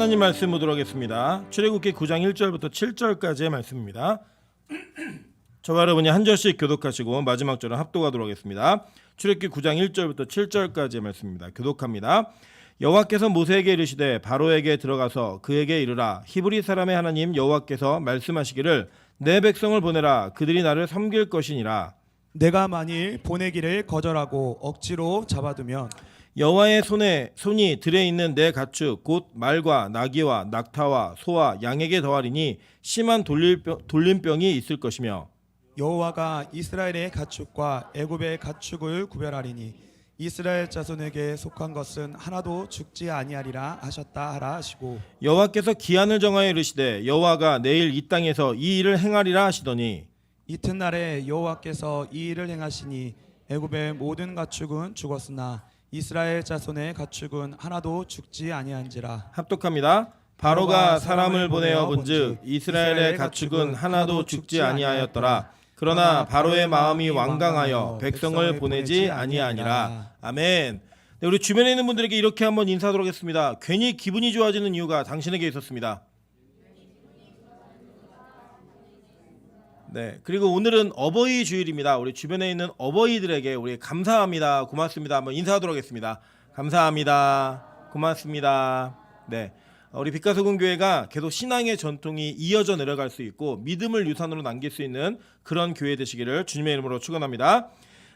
하나님 말씀 보도록 하겠습니다. 출애굽기 9장 1절부터 7절까지의 말씀입니다. 저와 여러분이 한 절씩 교독하시고 마지막 절은 합독하도록 하겠습니다. 출애굽기 9장 1절부터 7절까지의 말씀입니다. 교독합니다. 여호와께서 모세에게 이르시되 바로에게 들어가서 그에게 이르라. 히브리 사람의 하나님 여호와께서 말씀하시기를 내 백성을 보내라. 그들이 나를 섬길 것이니라. 내가 만일 보내기를 거절하고 억지로 잡아두면 여호와의 손이 들에 있는 내 가축 곧 말과 나귀와 낙타와 소와 양에게 더하리니 심한 돌림병이 있을 것이며 여호와가 이스라엘의 가축과 애굽의 가축을 구별하리니 이스라엘 자손에게 속한 것은 하나도 죽지 아니하리라 하셨다 하라 하시고 여호와께서 기한을 정하여 이르시되 여호와가 내일 이 땅에서 이 일을 행하리라 하시더니 이튿날에 여호와께서 이 일을 행하시니 애굽의 모든 가축은 죽었으나 이스라엘 자손의 가축은 하나도 죽지 아니한지라. 합독합니다. 바로가 사람을 보내어 본즉 이스라엘의 가축은 하나도 죽지 아니하였더라. 그러나 바로의 마음이 완강하여 백성을 보내지 아니하니라. 아멘. 네, 우리 주변에 있는 분들에게 이렇게 한번 인사하도록 하겠습니다. 괜히 기분이 좋아지는 이유가 당신에게 있었습니다. 네, 그리고 오늘은 어버이 주일입니다. 우리 주변에 있는 어버이들에게 우리 감사합니다, 고맙습니다 한번 인사하도록 하겠습니다. 감사합니다, 고맙습니다. 네, 우리 빛가서금교회가 계속 신앙의 전통이 이어져 내려갈 수 있고 믿음을 유산으로 남길 수 있는 그런 교회 되시기를 주님의 이름으로 축원합니다.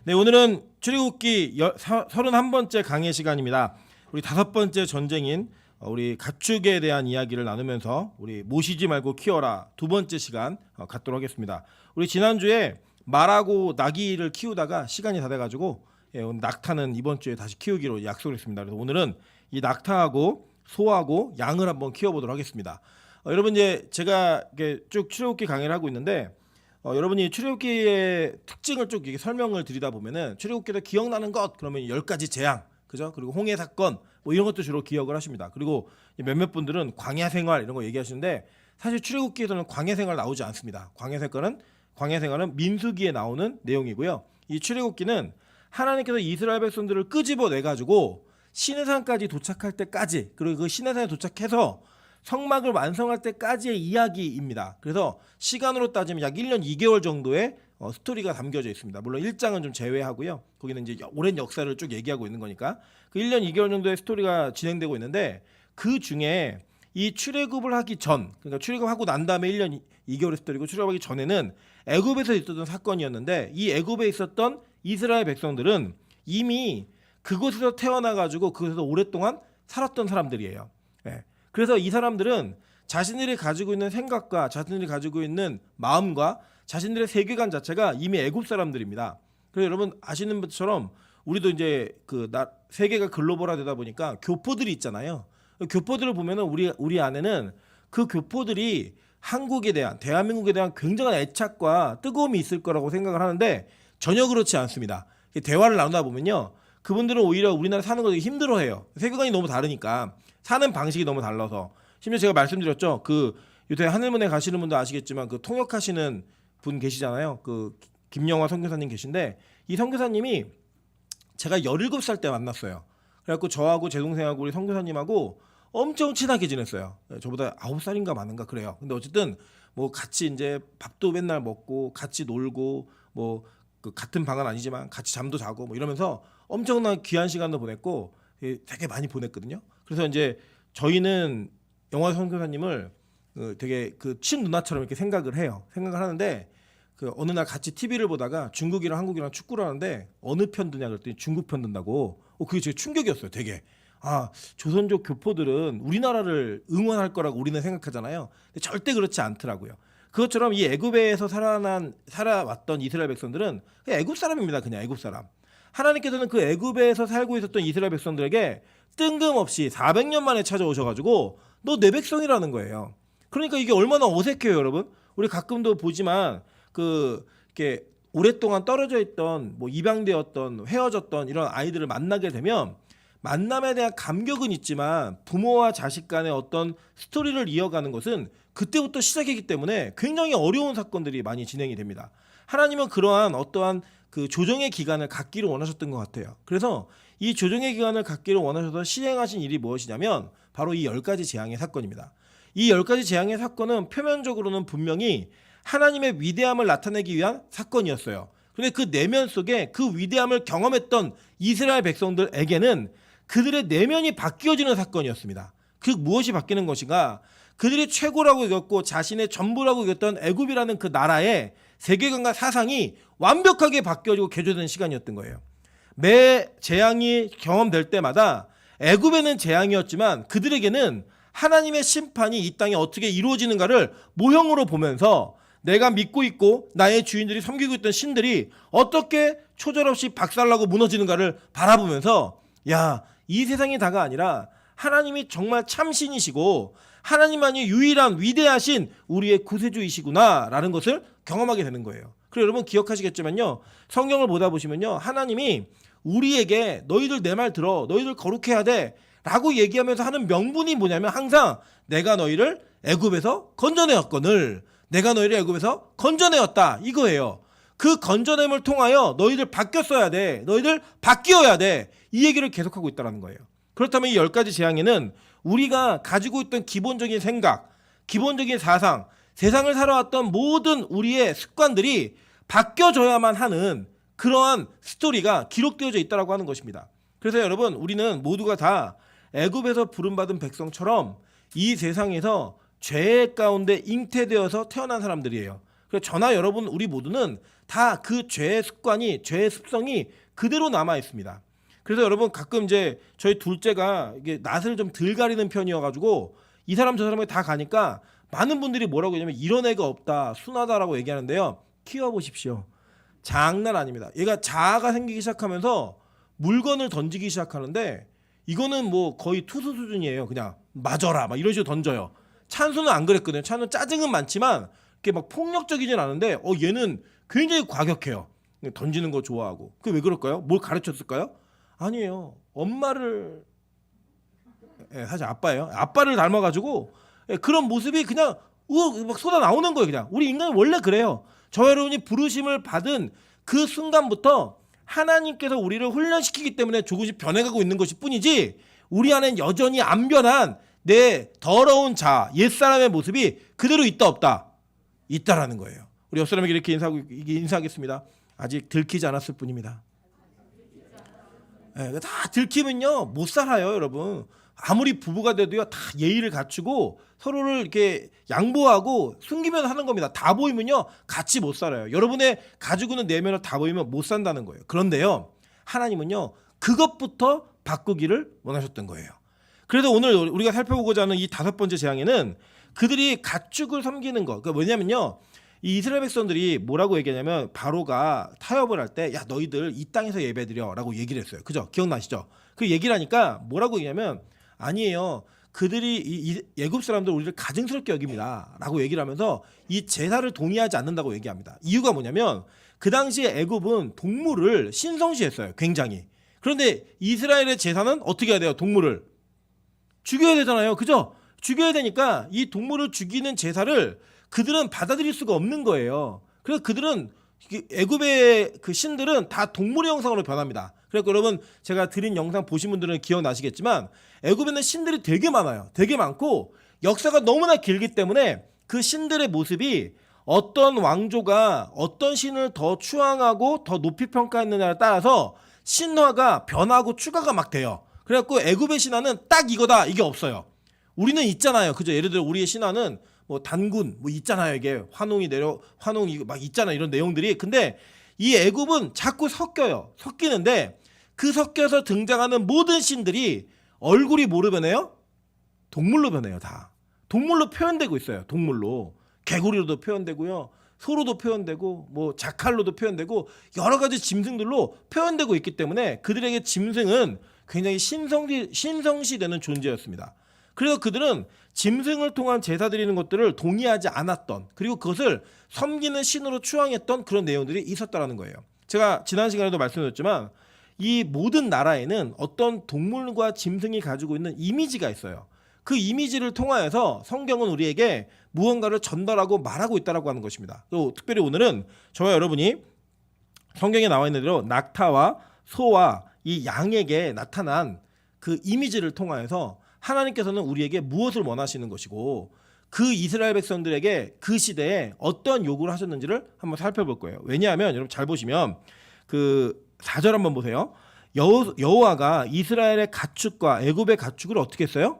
네, 오늘은 출애굽기 31번째 강의 시간입니다. 우리 5번째 전쟁인 우리 가축에 대한 이야기를 나누면서 우리 모시지 말고 키워라 2번째 시간 갖도록 하겠습니다. 우리 지난주에 말하고 나귀를 키우다가 시간이 다 돼가지고 오늘 낙타는 이번 주에 다시 키우기로 약속을 했습니다. 그래서 오늘은 이 낙타하고 소하고 양을 한번 키워보도록 하겠습니다. 여러분 이제 제가 이렇게 쭉 출애굽기 강의를 하고 있는데 여러분이 출애굽기의 특징을 쭉 이렇게 설명을 드리다 보면은 출애굽기에서 기억나는 것 그러면 10가지 재앙, 그죠? 그리고 홍해 사건 뭐 이런 것도 주로 기억을 하십니다. 그리고 몇몇 분들은 광야 생활 이런 거 얘기하시는데 사실 출애굽기에서는 광야 생활 나오지 않습니다. 광야 생활은 민수기에 나오는 내용이고요. 이 출애굽기는 하나님께서 이스라엘 백성들을 끄집어내 가지고 시내산까지 도착할 때까지, 그리고 그 시내산에 도착해서 성막을 완성할 때까지의 이야기입니다. 그래서 시간으로 따지면 약 1년 2개월 정도의 스토리가 담겨져 있습니다. 물론 1장은 좀 제외하고요. 거기는 이제 오랜 역사를 쭉 얘기하고 있는 거니까 그 1년 2개월 정도의 스토리가 진행되고 있는데 그 중에 이 출애굽을 하기 전, 그러니까 출애굽하고 난 다음에 1년 2개월의 스토리고 출애굽하기 전에는 애굽에서 있었던 사건이었는데 이 애굽에 있었던 이스라엘 백성들은 이미 그곳에서 태어나가지고 그곳에서 오랫동안 살았던 사람들이에요. 네. 그래서 이 사람들은 자신들이 가지고 있는 생각과 자신들이 가지고 있는 마음과 자신들의 세계관 자체가 이미 애굽 사람들입니다. 그래서 여러분 아시는 것처럼 우리도 이제 세계가 글로벌화되다 보니까 교포들이 있잖아요. 교포들을 보면은 우리 안에는 그 교포들이 한국에 대한, 대한민국에 대한 굉장한 애착과 뜨거움이 있을 거라고 생각을 하는데 전혀 그렇지 않습니다. 대화를 나누다 보면요, 그분들은 오히려 우리나라 사는 거 되게 힘들어해요. 세계관이 너무 다르니까, 사는 방식이 너무 달라서. 심지어 제가 말씀드렸죠. 요새 하늘문에 가시는 분도 아시겠지만 통역하시는 분 계시잖아요. 김영화 선교사님 계신데 이 선교사님이 제가 17살 때 만났어요. 그래갖고 저하고 제 동생하고 우리 선교사님하고 엄청 친하게 지냈어요. 저보다 9살인가 많은가 그래요. 근데 어쨌든 뭐 같이 이제 밥도 맨날 먹고 같이 놀고 뭐 같은 방은 아니지만 같이 잠도 자고 뭐 이러면서 엄청난 귀한 시간도 보냈고 되게 많이 보냈거든요. 그래서 이제 저희는 영화 선교사님을 되게 친 누나처럼 이렇게 생각을 해요. 생각을 하는데 어느 날 같이 TV를 보다가 중국이랑 한국이랑 축구를 하는데 어느 편 드냐 그랬더니 중국 편 든다고. 그게 되게 충격이었어요. 되게. 조선족 교포들은 우리나라를 응원할 거라고 우리는 생각하잖아요. 근데 절대 그렇지 않더라고요. 그것처럼 이 애굽에서 살아왔던 이스라엘 백성들은 그냥 애굽 사람입니다. 그냥 애굽 사람. 하나님께서는 그 애굽에서 살고 있었던 이스라엘 백성들에게 뜬금없이 400년 만에 찾아오셔가지고 너 내 백성이라는 거예요. 그러니까 이게 얼마나 어색해요, 여러분. 우리 가끔도 보지만 이렇게 오랫동안 떨어져 있던 뭐 입양되었던 헤어졌던 이런 아이들을 만나게 되면 만남에 대한 감격은 있지만 부모와 자식 간의 어떤 스토리를 이어가는 것은 그때부터 시작이기 때문에 굉장히 어려운 사건들이 많이 진행이 됩니다. 하나님은 그러한 어떠한 조정의 기간을 갖기를 원하셨던 것 같아요. 그래서 이 조정의 기간을 갖기를 원하셔서 시행하신 일이 무엇이냐면 바로 이 10가지 재앙의 사건입니다. 이 10가지 재앙의 사건은 표면적으로는 분명히 하나님의 위대함을 나타내기 위한 사건이었어요. 그런데 그 내면 속에 그 위대함을 경험했던 이스라엘 백성들에게는 그들의 내면이 바뀌어지는 사건이었습니다. 그 무엇이 바뀌는 것인가? 그들이 최고라고 여겼고 자신의 전부라고 여겼던 애굽이라는 그 나라의 세계관과 사상이 완벽하게 바뀌어지고 개조되는 시간이었던 거예요. 매 재앙이 경험될 때마다 애굽에는 재앙이었지만 그들에게는 하나님의 심판이 이 땅에 어떻게 이루어지는가를 모형으로 보면서 내가 믿고 있고 나의 주인들이 섬기고 있던 신들이 어떻게 초절없이 박살나고 무너지는가를 바라보면서 야, 이 세상이 다가 아니라 하나님이 정말 참신이시고 하나님만이 유일한 위대하신 우리의 구세주이시구나 라는 것을 경험하게 되는 거예요. 그리고 여러분 기억하시겠지만요, 성경을 보다 보시면요, 하나님이 우리에게 너희들 내 말 들어, 너희들 거룩해야 돼 라고 얘기하면서 하는 명분이 뭐냐면 항상 내가 너희를 애굽에서 건져내었거늘, 내가 너희를 애굽에서 건져내었다 이거예요. 그 건져냄을 통하여 너희들 바뀌었어야 돼, 너희들 바뀌어야 돼, 이 얘기를 계속하고 있다는 거예요. 그렇다면 이 10가지 재앙에는 우리가 가지고 있던 기본적인 생각, 기본적인 사상, 세상을 살아왔던 모든 우리의 습관들이 바뀌어져야만 하는 그러한 스토리가 기록되어져 있다고 하는 것입니다. 그래서 여러분, 우리는 모두가 다 애굽에서 부름받은 백성처럼 이 세상에서 죄 가운데 잉태되어서 태어난 사람들이에요. 그래서 저나 여러분, 우리 모두는 다 그 죄의 습관이, 죄의 습성이 그대로 남아 있습니다. 그래서 여러분, 가끔 이제 저희 둘째가 이게 낯을 좀 덜 가리는 편이어가지고 이 사람 저 사람에 다 가니까 많은 분들이 뭐라고 하냐면 이런 애가 없다, 순하다라고 얘기하는데요. 키워보십시오. 장난 아닙니다. 얘가 자아가 생기기 시작하면서 물건을 던지기 시작하는데 이거는 뭐 거의 투수 수준이에요. 그냥 맞아라 막 이런 식으로 던져요. 찬수는 안 그랬거든요. 찬수는 짜증은 많지만 이렇게 막 폭력적이진 않은데 얘는 굉장히 과격해요. 던지는 거 좋아하고. 그게 왜 그럴까요? 뭘 가르쳤을까요? 아니에요. 엄마를, 사실 아빠예요. 아빠를 닮아가지고 그런 모습이 그냥 막 쏟아 나오는 거예요. 그냥 우리 인간은 원래 그래요. 저 여러분이 부르심을 받은 그 순간부터 하나님께서 우리를 훈련시키기 때문에 조금씩 변해가고 있는 것일 뿐이지 우리 안엔 여전히 안 변한 내 더러운 자아, 옛사람의 모습이 그대로 있다 없다? 있다라는 거예요. 우리 옆 사람에게 이렇게 인사하겠습니다. 아직 들키지 않았을 뿐입니다. 다 들키면요 못 살아요, 여러분. 아무리 부부가 돼도요 다 예의를 갖추고 서로를 이렇게 양보하고 숨기면서 하는 겁니다. 다 보이면요 같이 못 살아요. 여러분의 가지고 있는 내면을 다 보이면 못 산다는 거예요. 그런데요, 하나님은요 그것부터 바꾸기를 원하셨던 거예요. 그래서 오늘 우리가 살펴보고자 하는 이 5번째 재앙에는 그들이 가축을 섬기는 것. 그러니까 왜냐면요, 이 이스라엘 백성들이 뭐라고 얘기하냐면 바로가 타협을 할 때 야, 너희들 이 땅에서 예배드려라고 얘기를 했어요. 그죠? 기억나시죠? 그 얘기를 하니까 뭐라고 얘기하면 아니에요. 그들이 이 애굽 사람들 우리를 가증스럽게 여깁니다라고 얘기를 하면서 이 제사를 동의하지 않는다고 얘기합니다. 이유가 뭐냐면 그 당시에 애굽은 동물을 신성시했어요. 굉장히. 그런데 이스라엘의 제사는 어떻게 해야 돼요? 동물을 죽여야 되잖아요. 그죠? 죽여야 되니까 이 동물을 죽이는 제사를 그들은 받아들일 수가 없는 거예요. 그래서 그들은 애굽의 그 신들은 다 동물의 형상으로 변합니다. 그래서 여러분, 제가 드린 영상 보신 분들은 기억나시겠지만 애굽에는 신들이 되게 많아요. 되게 많고 역사가 너무나 길기 때문에 그 신들의 모습이 어떤 왕조가 어떤 신을 더 추앙하고 더 높이 평가했느냐에 따라서 신화가 변하고 추가가 막 돼요. 그래갖고 애굽의 신화는 딱 이거다 이게 없어요. 우리는 있잖아요. 그죠? 예를 들어 우리의 신화는 뭐 단군 뭐 있잖아요. 이게 환웅이 이거 막 있잖아요. 이런 내용들이. 근데 이 애굽은 자꾸 섞여요. 섞이는데 그 섞여서 등장하는 모든 신들이 얼굴이 뭐로 변해요? 동물로 변해요. 다 동물로 표현되고 있어요. 동물로. 개구리로도 표현되고요, 소로도 표현되고 뭐 자칼로도 표현되고 여러 가지 짐승들로 표현되고 있기 때문에 그들에게 짐승은 굉장히 신성시되는 존재였습니다. 그래서 그들은 짐승을 통한 제사 드리는 것들을 동의하지 않았던, 그리고 그것을 섬기는 신으로 추앙했던 그런 내용들이 있었다는 거예요. 제가 지난 시간에도 말씀드렸지만 이 모든 나라에는 어떤 동물과 짐승이 가지고 있는 이미지가 있어요. 그 이미지를 통하여서 성경은 우리에게 무언가를 전달하고 말하고 있다고 하는 것입니다. 그리고 특별히 오늘은 저와 여러분이 성경에 나와 있는 대로 낙타와 소와 이 양에게 나타난 그 이미지를 통하여서 하나님께서는 우리에게 무엇을 원하시는 것이고 그 이스라엘 백성들에게 그 시대에 어떤 요구를 하셨는지를 한번 살펴볼 거예요. 왜냐하면 여러분 잘 보시면 그 4절 한번 보세요. 여호와가 이스라엘의 가축과 애굽의 가축을 어떻게 했어요?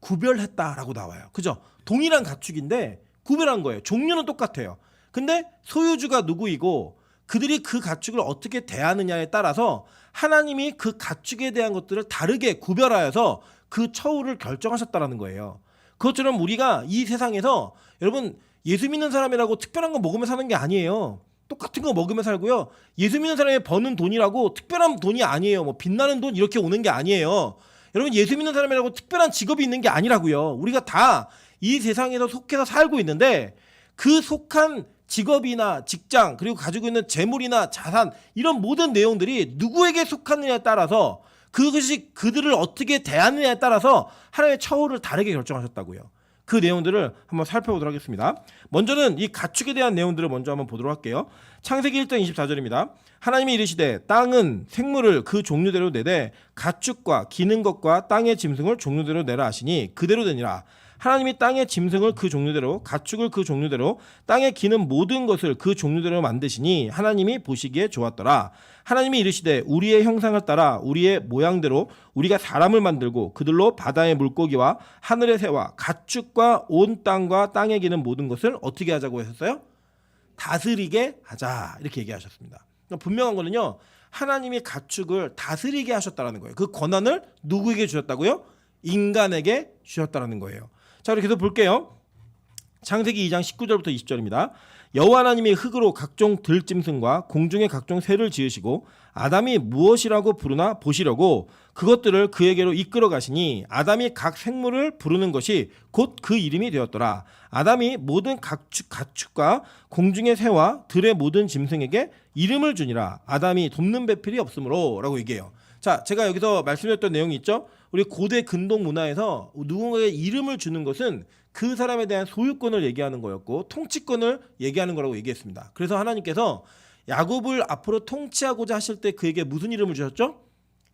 구별했다라고 나와요. 그죠? 동일한 가축인데 구별한 거예요. 종류는 똑같아요. 근데 소유주가 누구이고 그들이 그 가축을 어떻게 대하느냐에 따라서 하나님이 그 가축에 대한 것들을 다르게 구별하여서 그 처우를 결정하셨다라는 거예요. 그것처럼 우리가 이 세상에서 여러분 예수 믿는 사람이라고 특별한 거 먹으며 사는 게 아니에요. 똑같은 거 먹으며 살고요. 예수 믿는 사람이 버는 돈이라고 특별한 돈이 아니에요. 뭐 빛나는 돈 이렇게 오는 게 아니에요. 여러분 예수 믿는 사람이라고 특별한 직업이 있는 게 아니라고요. 우리가 다 이 세상에서 속해서 살고 있는데 그 속한 직업이나 직장 그리고 가지고 있는 재물이나 자산 이런 모든 내용들이 누구에게 속하느냐에 따라서 그것이 그들을 어떻게 대하느냐에 따라서 하나님의 처우를 다르게 결정하셨다고요. 그 내용들을 한번 살펴보도록 하겠습니다. 먼저는 이 가축에 대한 내용들을 먼저 한번 보도록 할게요. 창세기 1장 24절입니다. 하나님이 이르시되 땅은 생물을 그 종류대로 내되 가축과 기는 것과 땅의 짐승을 종류대로 내라 하시니 그대로 되니라. 하나님이 땅의 짐승을 그 종류대로 가축을 그 종류대로 땅에 기는 모든 것을 그 종류대로 만드시니 하나님이 보시기에 좋았더라. 하나님이 이르시되 우리의 형상을 따라 우리의 모양대로 우리가 사람을 만들고 그들로 바다의 물고기와 하늘의 새와 가축과 온 땅과 땅에 기는 모든 것을 어떻게 하자고 하셨어요? 다스리게 하자 이렇게 얘기하셨습니다. 그러니까 분명한 거는요. 하나님이 가축을 다스리게 하셨다는 거예요. 그 권한을 누구에게 주셨다고요? 인간에게 주셨다는 거예요. 자, 우리 계속 볼게요. 창세기 2장 19절부터 20절입니다. 여호와 하나님이 흙으로 각종 들짐승과 공중의 각종 새를 지으시고 아담이 무엇이라고 부르나 보시려고 그것들을 그에게로 이끌어 가시니 아담이 각 생물을 부르는 것이 곧 그 이름이 되었더라. 아담이 모든 가축과 공중의 새와 들의 모든 짐승에게 이름을 주니라. 아담이 돕는 배필이 없으므로 라고 얘기해요. 자, 제가 여기서 말씀드렸던 내용이 있죠. 우리 고대 근동 문화에서 누군가에게 이름을 주는 것은 그 사람에 대한 소유권을 얘기하는 거였고 통치권을 얘기하는 거라고 얘기했습니다. 그래서 하나님께서 야곱을 앞으로 통치하고자 하실 때 그에게 무슨 이름을 주셨죠?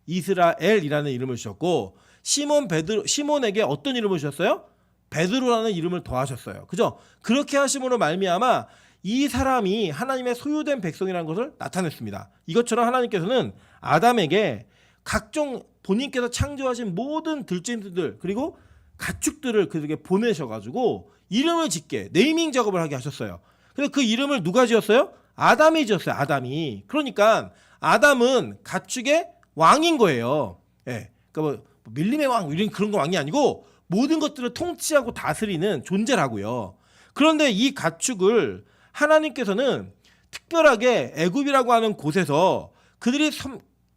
이스라엘이라는 이름을 주셨고 시몬에게 어떤 이름을 주셨어요? 베드로라는 이름을 더하셨어요. 그죠? 그렇게 하심으로 말미암아 이 사람이 하나님의 소유된 백성이라는 것을 나타냈습니다. 이것처럼 하나님께서는 아담에게 각종 본인께서 창조하신 모든 들짐승들 그리고 가축들을 그에게 보내셔가지고 이름을 짓게 네이밍 작업을 하게 하셨어요. 그래서 그 이름을 누가 지었어요? 아담이 지었어요. 아담이. 그러니까 아담은 가축의 왕인 거예요. 예, 그러니까 뭐 밀림의 왕 이런 그런 거 왕이 아니고 모든 것들을 통치하고 다스리는 존재라고요. 그런데 이 가축을 하나님께서는 특별하게 애굽이라고 하는 곳에서 그들이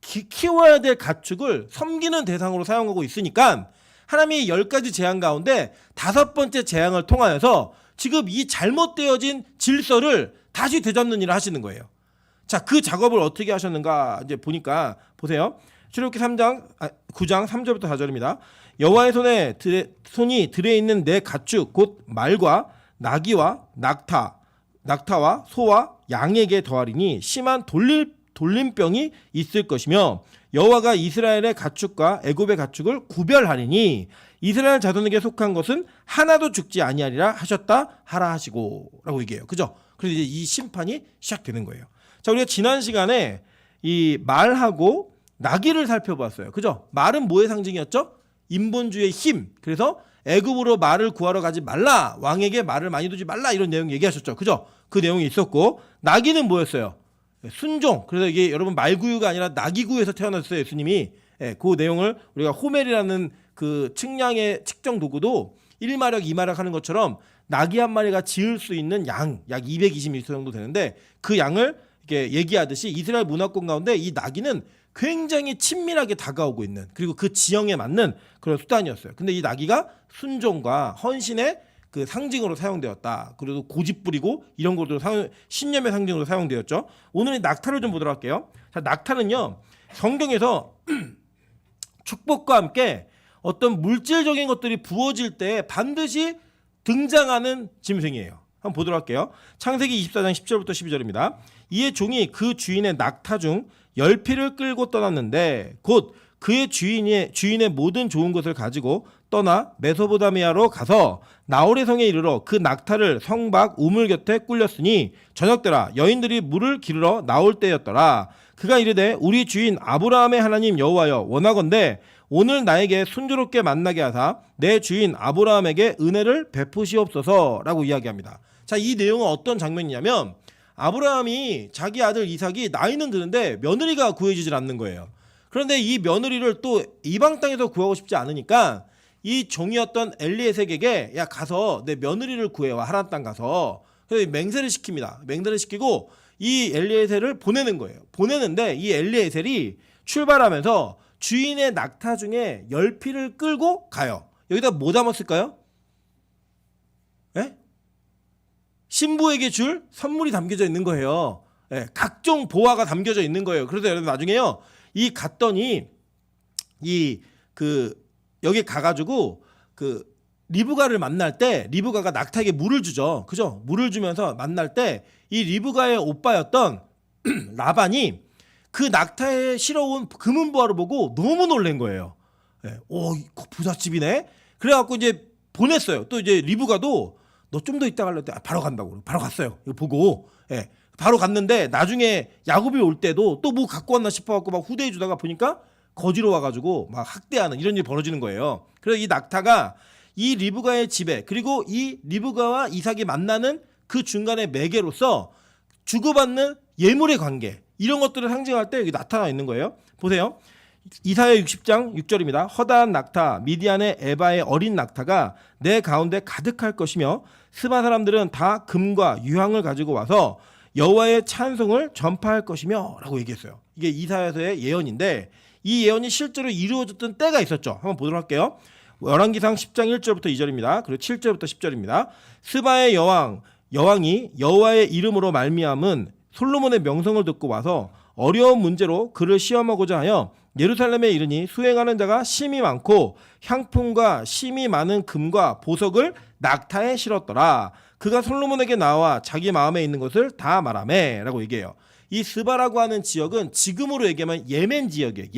키워야 될 가축을 섬기는 대상으로 사용하고 있으니까 하나님이 10가지 재앙 가운데 5번째 재앙을 통하여서 지금 이 잘못되어진 질서를 다시 되잡는 일을 하시는 거예요. 자, 그 작업을 어떻게 하셨는가 이제 보니까 보세요. 출애굽기 9장 3절부터 4절입니다. 여호와의 손이 들에 있는 내 가축 곧 말과 나귀와 낙타와 소와 양에게 더하리니 심한 돌림병이 있을 것이며 여호와가 이스라엘의 가축과 애굽의 가축을 구별하리니 이스라엘 자손에게 속한 것은 하나도 죽지 아니하리라 하셨다 하라 하시고 라고 얘기해요. 그죠? 그래서 이제 이 심판이 시작되는 거예요. 자, 우리가 지난 시간에 이 말하고 나귀를 살펴봤어요. 그죠? 말은 뭐의 상징이었죠? 인본주의의 힘. 그래서 애굽으로 말을 구하러 가지 말라. 왕에게 말을 많이 두지 말라. 이런 내용 얘기하셨죠. 그죠? 그 내용이 있었고 나귀는 뭐였어요? 순종. 그래서 이게 여러분 말구유가 아니라 나귀구에서 태어났어요. 예수님이. 예, 그 내용을 우리가 호멜이라는 그 측량의 측정 도구도 1마력, 2마력 하는 것처럼 나귀 한 마리가 지을 수 있는 양, 약 220리터 정도 되는데 그 양을 이렇게 얘기하듯이 이스라엘 문화권 가운데 이 나귀는 굉장히 친밀하게 다가오고 있는 그리고 그 지형에 맞는 그런 수단이었어요. 근데 이 나귀가 순종과 헌신의 그 상징으로 사용되었다. 그리고 고집 부리고 이런 것도 신념의 상징으로 사용되었죠. 오늘 낙타를 좀 보도록 할게요. 자, 낙타는요 성경에서 축복과 함께 어떤 물질적인 것들이 부어질 때 반드시 등장하는 짐승이에요. 한번 보도록 할게요. 창세기 24장 10절부터 12절입니다. 이에 종이 그 주인의 낙타 중 10匹를 끌고 떠났는데 곧 그의 주인의 모든 좋은 것을 가지고 떠나 메소포타미아로 가서 나홀의 성에 이르러 그 낙타를 성 밖 우물 곁에 꿀렸으니 저녁때라 여인들이 물을 기르러 나올 때였더라. 그가 이르되 우리 주인 아브라함의 하나님 여호와여 원하건대 오늘 나에게 순조롭게 만나게 하사 내 주인 아브라함에게 은혜를 베푸시옵소서라고 이야기합니다. 자, 이 내용은 어떤 장면이냐면 아브라함이 자기 아들 이삭이 나이는 드는데 며느리가 구해지질 않는 거예요. 그런데 이 며느리를 또 이방 땅에서 구하고 싶지 않으니까 이 종이었던 엘리에셀에게 야 가서 내 며느리를 구해와 하란 땅 가서 그래서 맹세를 시킵니다. 맹세를 시키고 이 엘리에셀을 보내는 거예요. 보내는데 이 엘리에셀이 출발하면서 주인의 낙타 중에 10피를 끌고 가요. 여기다 뭐 담았을까요? 예? 신부에게 줄 선물이 담겨져 있는 거예요. 예, 각종 보화가 담겨져 있는 거예요. 그래서 여러분 나중에요. 이 갔더니 여기 가가지고 그 리브가를 만날 때 리브가가 낙타에게 물을 주죠. 그죠? 물을 주면서 만날 때 이 리브가의 오빠였던 라반이 그 낙타에 실어온 금은 보화를 보고 너무 놀란 거예요. 예, 오, 부잣집이네. 그래갖고 이제 보냈어요. 또 이제 리브가도 너 좀 더 있다 갈래 때 바로 간다고. 바로 갔어요. 이거 보고. 예, 바로 갔는데 나중에 야곱이 올 때도 또 뭐 갖고 왔나 싶어갖고 막 후대해 주다가 보니까 거지로 와가지고 막 학대하는 이런 일이 벌어지는 거예요. 그래서 이 낙타가 이 리브가의 집에 그리고 이 리브가와 이삭이 만나는 그 중간의 매개로서 주고받는 예물의 관계 이런 것들을 상징할 때 여기 나타나 있는 거예요. 보세요. 이사야 60장 6절입니다. 허다한 낙타 미디안의 에바의 어린 낙타가 내 가운데 가득할 것이며 스바 사람들은 다 금과 유향을 가지고 와서 여호와의 찬송을 전파할 것이며 라고 얘기했어요. 이게 이사야서의 예언인데 이 예언이 실제로 이루어졌던 때가 있었죠. 한번 보도록 할게요. 열왕기상 10장 1절부터 2절입니다. 그리고 7절부터 10절입니다. 스바의 여왕이 여호와의 이름으로 말미암은 솔로몬의 명성을 듣고 와서 어려운 문제로 그를 시험하고자 하여 예루살렘에 이르니 수행하는 자가 심이 많고 향품과 심이 많은 금과 보석을 낙타에 실었더라. 그가 솔로몬에게 나와 자기 마음에 있는 것을 다 말하매 라고 얘기해요. 이 스바라고 하는 지역은 지금으로 얘기하면 예멘 지역이에요.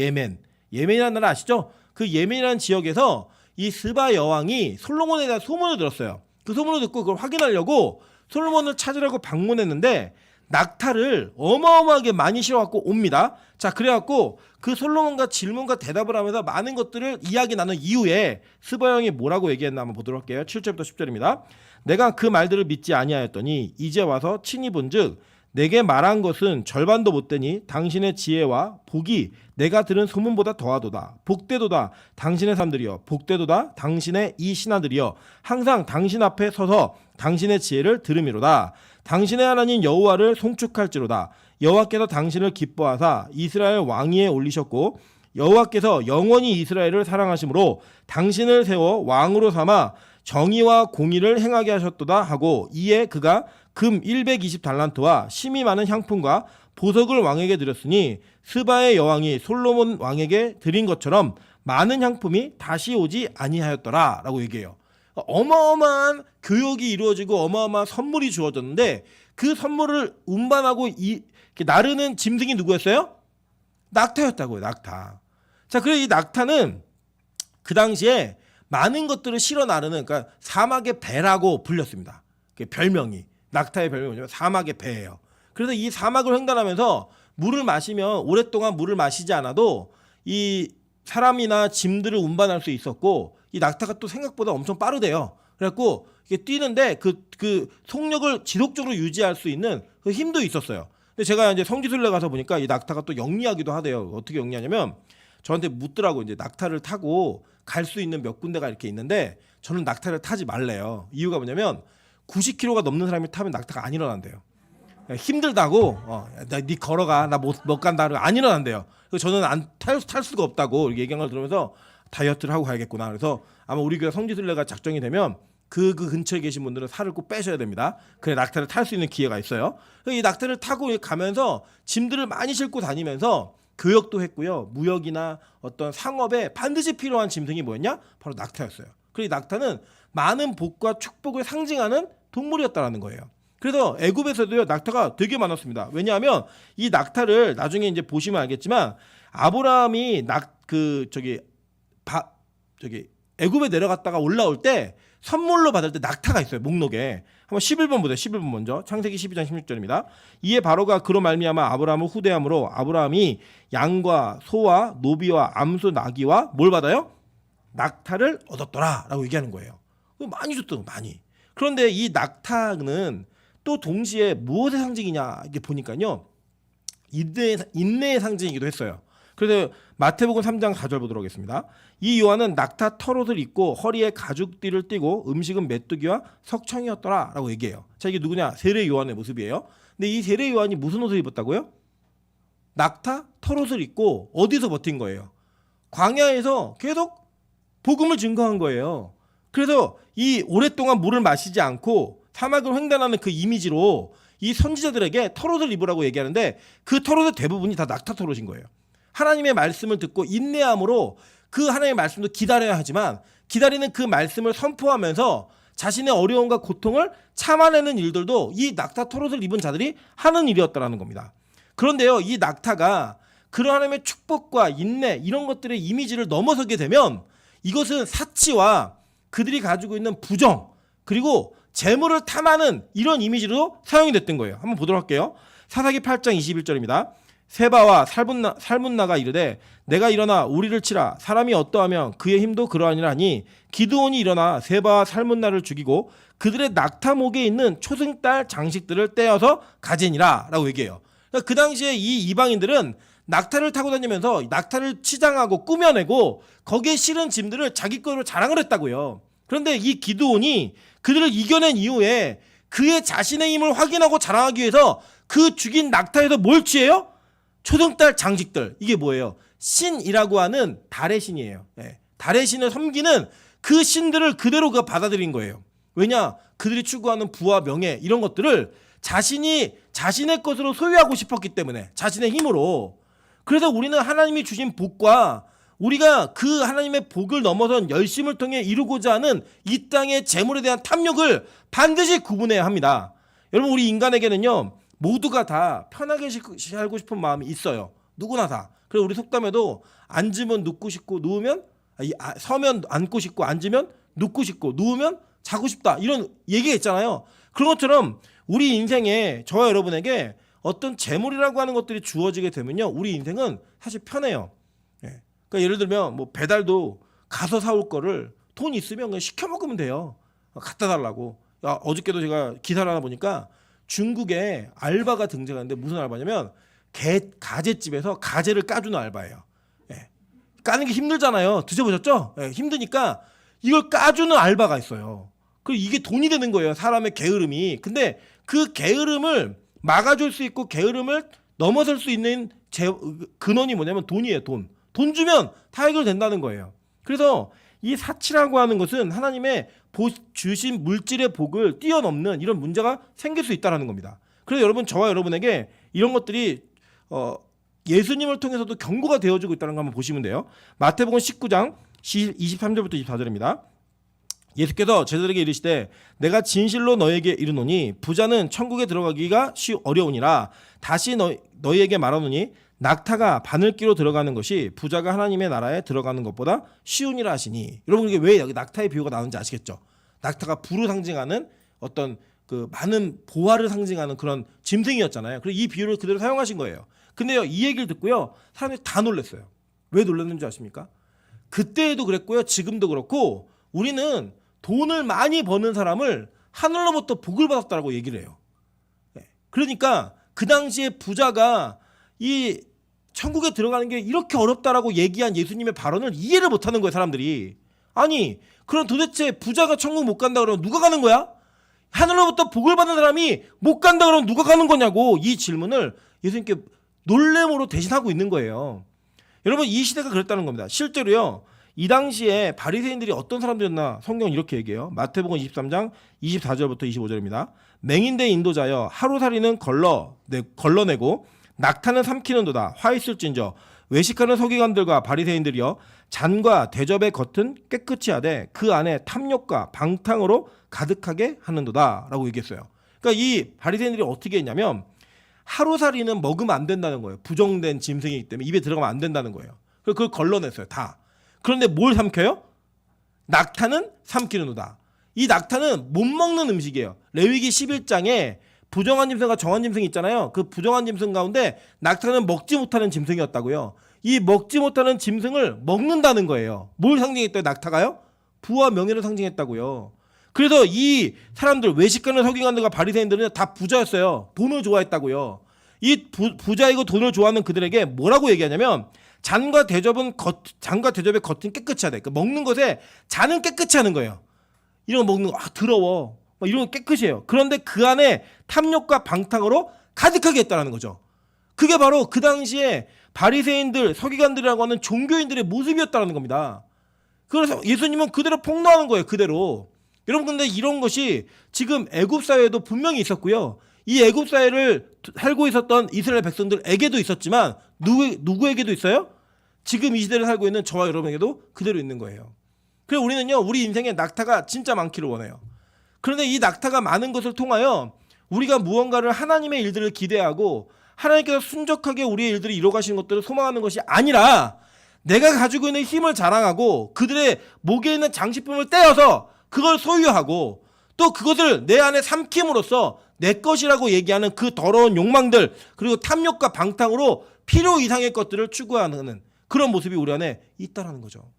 예멘이라는 나라 아시죠? 그 예멘이라는 지역에서 이 스바 여왕이 솔로몬에 대한 소문을 들었어요. 그 소문을 듣고 그걸 확인하려고 솔로몬을 찾으려고 방문했는데 낙타를 어마어마하게 많이 실어갖고 옵니다. 자, 그래갖고 그 솔로몬과 질문과 대답을 하면서 많은 것들을 이야기 나눈 이후에 스바 여왕이 뭐라고 얘기했나 한번 보도록 할게요. 7절부터 10절입니다. 내가 그 말들을 믿지 아니하였더니 이제 와서 친히 본즉 내게 말한 것은 절반도 못되니 당신의 지혜와 복이 내가 들은 소문보다 더하도다. 복되도다 당신의 사람들이여 복되도다 당신의 이 신하들이여 항상 당신 앞에 서서 당신의 지혜를 들음이로다. 당신의 하나님 여호와를 송축할지로다. 여호와께서 당신을 기뻐하사 이스라엘 왕위에 올리셨고 여호와께서 영원히 이스라엘을 사랑하심으로 당신을 세워 왕으로 삼아 정의와 공의를 행하게 하셨도다 하고 이에 그가 금 120달란트와 심이 많은 향품과 보석을 왕에게 드렸으니 스바의 여왕이 솔로몬 왕에게 드린 것처럼 많은 향품이 다시 오지 아니하였더라 라고 얘기해요. 어마어마한 교육이 이루어지고 어마어마한 선물이 주어졌는데 그 선물을 운반하고 나르는 짐승이 누구였어요? 낙타였다고요. 낙타. 자, 그래서 이 낙타는 그 당시에 많은 것들을 실어 나르는 그러니까 사막의 배라고 불렸습니다. 별명이 낙타의 별명이 뭐냐면 사막의 배예요. 그래서 이 사막을 횡단하면서 물을 마시면 오랫동안 물을 마시지 않아도 이 사람이나 짐들을 운반할 수 있었고 이 낙타가 또 생각보다 엄청 빠르대요. 그래갖고 이게 뛰는데 그 속력을 지속적으로 유지할 수 있는 그 힘도 있었어요. 근데 제가 이제 성지순례 가서 보니까 이 낙타가 또 영리하기도 하대요. 어떻게 영리하냐면 저한테 묻더라고. 이제 낙타를 타고 갈 수 있는 몇 군데가 이렇게 있는데 저는 낙타를 타지 말래요. 이유가 뭐냐면 90kg가 넘는 사람이 타면 낙타가 안 일어난대요. 힘들다고 네 걸어가 나 못 간다 안 일어난대요. 그래서 저는 탈 수가 없다고 이렇게 얘기한 걸 들으면서 다이어트를 하고 가야겠구나. 그래서 아마 우리 교회 성지순례가 작정이 되면 그 근처에 계신 분들은 살을 꼭 빼셔야 됩니다. 그래 낙타를 탈 수 있는 기회가 있어요. 이 낙타를 타고 가면서 짐들을 많이 싣고 다니면서 교역도 했고요. 무역이나 어떤 상업에 반드시 필요한 짐승이 뭐였냐? 바로 낙타였어요. 그리고 이 낙타는 많은 복과 축복을 상징하는 동물이었다라는 거예요. 그래서 애굽에서도요 낙타가 되게 많았습니다. 왜냐하면 이 낙타를 나중에 이제 보시면 알겠지만 아브라함이 애굽에 내려갔다가 올라올 때 선물로 받을 때 낙타가 있어요. 목록에. 한번 11번 보세요. 11번 먼저. 창세기 12장 16절입니다. 이에 바로가 그로 말미암아 아브라함을 후대함으로 아브라함이 양과 소와 노비와 암소 나귀와 뭘 받아요? 낙타를 얻었더라 라고 얘기하는 거예요. 많이 줬던 많이. 그런데 이 낙타는 또 동시에 무엇의 상징이냐 이게 보니까요. 인내의 상징이기도 했어요. 그래서 마태복음 3장 4절 보도록 하겠습니다. 이 요한은 낙타 털옷을 입고 허리에 가죽띠를 띠고 음식은 메뚜기와 석청이었더라 라고 얘기해요. 자, 이게 누구냐? 세례 요한의 모습이에요. 근데 이 세례 요한이 무슨 옷을 입었다고요? 낙타 털옷을 입고 어디서 버틴 거예요? 광야에서 계속 복음을 증거한 거예요. 그래서 이 오랫동안 물을 마시지 않고 사막을 횡단하는 그 이미지로 이 선지자들에게 털옷을 입으라고 얘기하는데 그 털옷의 대부분이 다 낙타 털옷인 거예요. 하나님의 말씀을 듣고 인내함으로 그 하나님의 말씀도 기다려야 하지만 기다리는 그 말씀을 선포하면서 자신의 어려움과 고통을 참아내는 일들도 이 낙타 털옷을 입은 자들이 하는 일이었다라는 겁니다. 그런데요, 이 낙타가 그런 하나님의 축복과 인내 이런 것들의 이미지를 넘어서게 되면 이것은 사치와 그들이 가지고 있는 부정 그리고 재물을 탐하는 이런 이미지로 사용이 됐던 거예요. 한번 보도록 할게요. 사사기 8장 21절입니다. 세바와 살문나가 이르되 내가 일어나 우리를 치라 사람이 어떠하면 그의 힘도 그러하니라 하니 기드온이 일어나 세바와 살문나를 죽이고 그들의 낙타목에 있는 초승달 장식들을 떼어서 가지니라 라고 얘기해요. 그러니까 그 당시에 이 이방인들은 낙타를 타고 다니면서 낙타를 치장하고 꾸며내고 거기에 실은 짐들을 자기 거로 자랑을 했다고요. 그런데 이 기드온이 그들을 이겨낸 이후에 그의 자신의 힘을 확인하고 자랑하기 위해서 그 죽인 낙타에서 뭘 취해요? 초승달 장식들. 이게 뭐예요? 신이라고 하는 달의 신이에요. 네. 달의 신을 섬기는 그 신들을 그대로 받아들인 거예요. 왜냐? 그들이 추구하는 부와 명예 이런 것들을 자신이 자신의 것으로 소유하고 싶었기 때문에 자신의 힘으로. 그래서 우리는 하나님이 주신 복과 우리가 그 하나님의 복을 넘어선 열심을 통해 이루고자 하는 이 땅의 재물에 대한 탐욕을 반드시 구분해야 합니다. 여러분 우리 인간에게는요. 모두가 다 편하게 살고 싶은 마음이 있어요. 누구나 다. 그래서 우리 속담에도 앉으면 눕고 싶고 누우면 서면 앉고 싶고 앉으면 눕고 싶고 누우면 자고 싶다. 이런 얘기가 있잖아요. 그런 것처럼 우리 인생에 저와 여러분에게 어떤 재물이라고 하는 것들이 주어지게 되면요. 우리 인생은 사실 편해요. 예. 그러니까 예를 들면 뭐 배달도 가서 사올 거를 돈 있으면 그냥 시켜 먹으면 돼요. 갖다 달라고. 어저께도 제가 기사를 하나 보니까 중국에 알바가 등장하는데 무슨 알바냐면 가재집에서 가재를 까주는 알바예요. 예. 까는 게 힘들잖아요. 드셔보셨죠? 예. 힘드니까 이걸 까주는 알바가 있어요. 그리고 이게 돈이 되는 거예요. 사람의 게으름이. 근데 그 게으름을 막아줄 수 있고 게으름을 넘어설 수 있는 근원이 뭐냐면 돈이에요. 돈. 돈 주면 다 해결된다는 거예요. 그래서 이 사치라고 하는 것은 하나님의 주신 물질의 복을 뛰어넘는 이런 문제가 생길 수 있다는 겁니다. 그래서 여러분 저와 여러분에게 이런 것들이 예수님을 통해서도 경고가 되어지고 있다는 거 한번 보시면 돼요. 마태복음 19장 23절부터 24절입니다. 예수께서 제자들에게 이르시되 내가 진실로 너에게 이르노니 부자는 천국에 들어가기가 어려우니라 다시 너희에게 말하노니 낙타가 바늘기로 들어가는 것이 부자가 하나님의 나라에 들어가는 것보다 쉬우니라 하시니. 여러분 이게 왜 여기 낙타의 비유가 나오는지 아시겠죠? 낙타가 부를 상징하는 어떤 그 많은 보화를 상징하는 그런 짐승이었잖아요. 그래서 이 비유를 그대로 사용하신 거예요. 근데요 이 얘기를 듣고요 사람들이 다 놀랐어요. 왜 놀랐는지 아십니까? 그때에도 그랬고요 지금도 그렇고 우리는 돈을 많이 버는 사람을 하늘로부터 복을 받았다고 얘기를 해요. 그러니까 그 당시에 부자가 이 천국에 들어가는 게 이렇게 어렵다라고 얘기한 예수님의 발언을 이해를 못하는 거예요 사람들이. 아니 그럼 도대체 부자가 천국 못 간다 그러면 누가 가는 거야? 하늘로부터 복을 받는 사람이 못 간다 그러면 누가 가는 거냐고 이 질문을 예수님께 놀래모로 대신하고 있는 거예요. 여러분 이 시대가 그랬다는 겁니다. 실제로요 이 당시에 바리새인들이 어떤 사람들이었나 성경은 이렇게 얘기해요. 마태복음 23장 24절부터 25절입니다. 맹인대 인도자여 하루살이는 걸러내고 낙타는 삼키는도다. 화 있을진저 외식하는 서기관들과 바리새인들이여 잔과 대접의 겉은 깨끗이 하되 그 안에 탐욕과 방탕으로 가득하게 하는도다 라고 얘기했어요. 그러니까 이 바리새인들이 어떻게 했냐면 하루살이는 먹으면 안 된다는 거예요. 부정된 짐승이기 때문에 입에 들어가면 안 된다는 거예요. 그래서 그걸 걸러냈어요 다. 그런데 뭘 삼켜요? 낙타는 삼키는도다. 이 낙타는 못 먹는 음식이에요. 레위기 11장에 부정한 짐승과 정한 짐승이 있잖아요. 그 부정한 짐승 가운데 낙타는 먹지 못하는 짐승이었다고요. 이 먹지 못하는 짐승을 먹는다는 거예요. 뭘 상징했대요? 낙타가요? 부와 명예를 상징했다고요. 그래서 이 사람들, 외식하는 서기관들과 바리새인들은 다 부자였어요. 돈을 좋아했다고요. 이 부자이고 돈을 좋아하는 그들에게 뭐라고 얘기하냐면 잔과 대접의 겉은 깨끗이 하되, 그러니까 먹는 것에 잔은 깨끗이 하는 거예요. 이런 거 먹는 거 더러워. 이런 거 깨끗이 해요. 그런데 그 안에 탐욕과 방탕으로 가득하게 했다는 거죠. 그게 바로 그 당시에 바리새인들, 서기관들이라고 하는 종교인들의 모습이었다는 겁니다. 그래서 예수님은 그대로 폭로하는 거예요. 그대로. 여러분, 근데 이런 것이 지금 애굽 사회에도 분명히 있었고요. 이 애굽 사회를 살고 있었던 이스라엘 백성들에게도 있었지만 누구에게도 있어요? 지금 이 시대를 살고 있는 저와 여러분에게도 그대로 있는 거예요. 그래서 우리는요, 우리 인생에 낙타가 진짜 많기를 원해요. 그런데 이 낙타가 많은 것을 통하여 우리가 무언가를 하나님의 일들을 기대하고 하나님께서 순적하게 우리의 일들을 이뤄가시는 것들을 소망하는 것이 아니라 내가 가지고 있는 힘을 자랑하고 그들의 목에 있는 장식품을 떼어서 그걸 소유하고 또 그것을 내 안에 삼킴으로써 내 것이라고 얘기하는 그 더러운 욕망들, 그리고 탐욕과 방탕으로 필요 이상의 것들을 추구하는 그런 모습이 우리 안에 있다라는 거죠.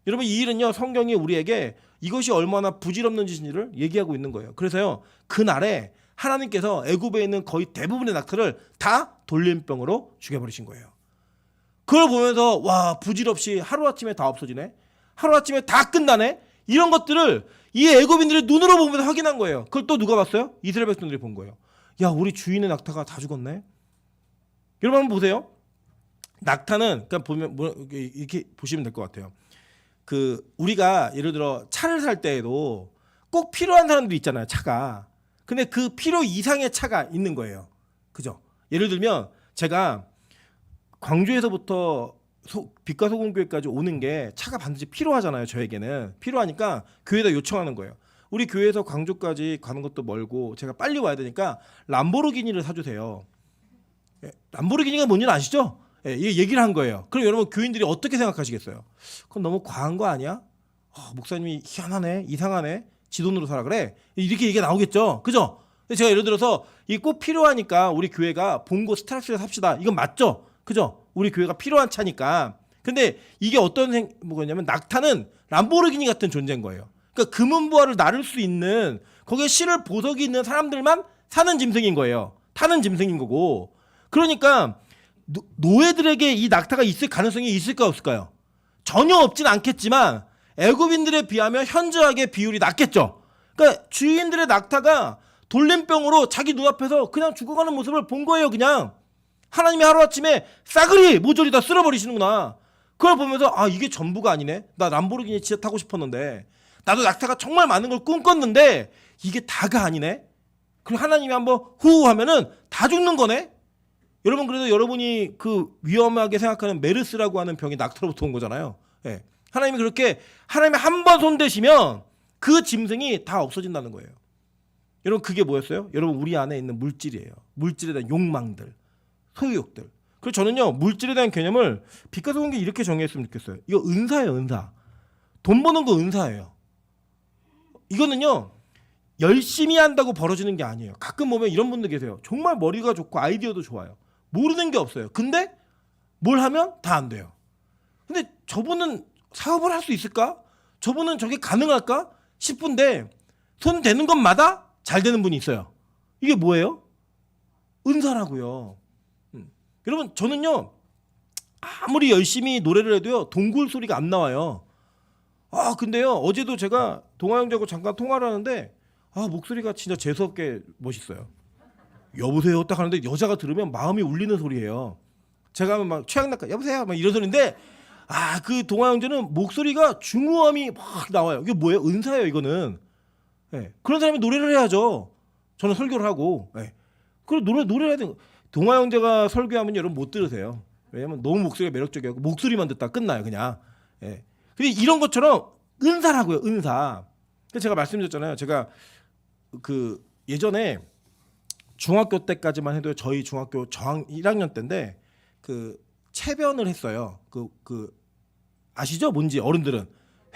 여러분, 이 일은요, 성경이 우리에게 이것이 얼마나 부질없는 짓인지를 얘기하고 있는 거예요. 그래서요, 그날에 하나님께서 애굽에 있는 거의 대부분의 낙타를 다 돌림병으로 죽여버리신 거예요. 그걸 보면서 와, 부질없이 하루아침에 다 없어지네, 하루아침에 다 끝나네, 이런 것들을 이 애굽인들이 눈으로 보면서 확인한 거예요. 그걸 또 누가 봤어요? 이스라엘 백성들이 본 거예요. 야, 우리 주인의 낙타가 다 죽었네. 여러분 한번 보세요. 낙타는 그냥 보면 이렇게 보시면 될 것 같아요. 그 우리가 예를 들어 차를 살 때에도 꼭 필요한 사람들이 있잖아요. 차가. 근데 그 필요 이상의 차가 있는 거예요. 그죠? 예를 들면 제가 광주에서부터 빛과 소금 교회까지 오는 게 차가 반드시 필요하잖아요. 저에게는 필요하니까 교회에다 요청하는 거예요. 우리 교회에서 광주까지 가는 것도 멀고 제가 빨리 와야 되니까 람보르기니를 사주세요. 람보르기니가 뭔지 아시죠? 이 얘기를 한 거예요. 그럼 여러분, 교인들이 어떻게 생각하시겠어요? 그건 너무 과한 거 아니야? 목사님이 희한하네, 이상하네, 지 돈으로 사라 그래, 이렇게 얘기가 나오겠죠. 그죠? 제가 예를 들어서 이 꼭 필요하니까 우리 교회가 봉고 스타렉스를 삽시다, 이건 맞죠? 그죠? 우리 교회가 필요한 차니까. 근데 이게 어떤 뭐냐면 낙타는 람보르기니 같은 존재인 거예요. 그러니까 금은보화를 나를 수 있는, 거기에 실을 보석이 있는 사람들만 사는 짐승인 거예요. 타는 짐승인 거고. 그러니까 노예들에게 이 낙타가 있을 가능성이 있을까 없을까요? 전혀 없진 않겠지만 애굽인들에 비하면 현저하게 비율이 낮겠죠. 그러니까 주인들의 낙타가 돌림병으로 자기 눈앞에서 그냥 죽어가는 모습을 본 거예요. 그냥 하나님이 하루아침에 싸그리 모조리 다 쓸어버리시는구나. 그걸 보면서 이게 전부가 아니네. 나 람보르기니 진짜 타고 싶었는데, 나도 낙타가 정말 많은 걸 꿈꿨는데 이게 다가 아니네. 그리고 하나님이 한번 후 하면은 다 죽는 거네. 여러분, 그래도 여러분이 그 위험하게 생각하는 메르스라고 하는 병이 낙타로부터 온 거잖아요. 예. 하나님이 그렇게, 하나님이 한 번 손대시면 그 짐승이 다 없어진다는 거예요. 여러분, 그게 뭐였어요? 여러분, 우리 안에 있는 물질이에요. 물질에 대한 욕망들, 소유욕들. 그래서 저는요, 물질에 대한 개념을 빛과 소금이 이렇게 정의했으면 좋겠어요. 이거 은사예요, 은사. 돈 버는 거 은사예요. 이거는요, 열심히 한다고 벌어지는 게 아니에요. 가끔 보면 이런 분들 계세요. 정말 머리가 좋고 아이디어도 좋아요. 모르는 게 없어요. 근데 뭘 하면 다 안 돼요. 근데 저분은 사업을 할 수 있을까? 저분은 저게 가능할까? 싶은데 손 대는 것마다 잘 되는 분이 있어요. 이게 뭐예요? 은사라고요. 여러분, 저는요, 아무리 열심히 노래를 해도요, 동굴 소리가 안 나와요. 근데요, 어제도 제가 동아 형제하고 잠깐 통화를 하는데 목소리가 진짜 재수없게 멋있어요. 여보세요 딱 하는데 여자가 들으면 마음이 울리는 소리예요. 제가 하면 막 최양락가 여보세요 막 이런 소리인데, 그 동아 형제는 목소리가 중후함이 막 나와요. 이게 뭐예요? 은사예요, 이거는. 네. 그런 사람이 노래를 해야죠. 저는 설교를 하고. 네. 그리고 노래를 해야 돼요. 동아 형제가 설교하면 여러분 못 들으세요. 왜냐면 너무 목소리가 매력적이고 목소리만 듣다 끝나요, 그냥. 네. 근데 이런 것처럼 은사라고요, 은사. 그래서 제가 말씀드렸잖아요. 제가 그 예전에 중학교 때까지만 해도 저희 중학교 저학 1학년 때인데 그 체변을 했어요. 그 아시죠? 뭔지 어른들은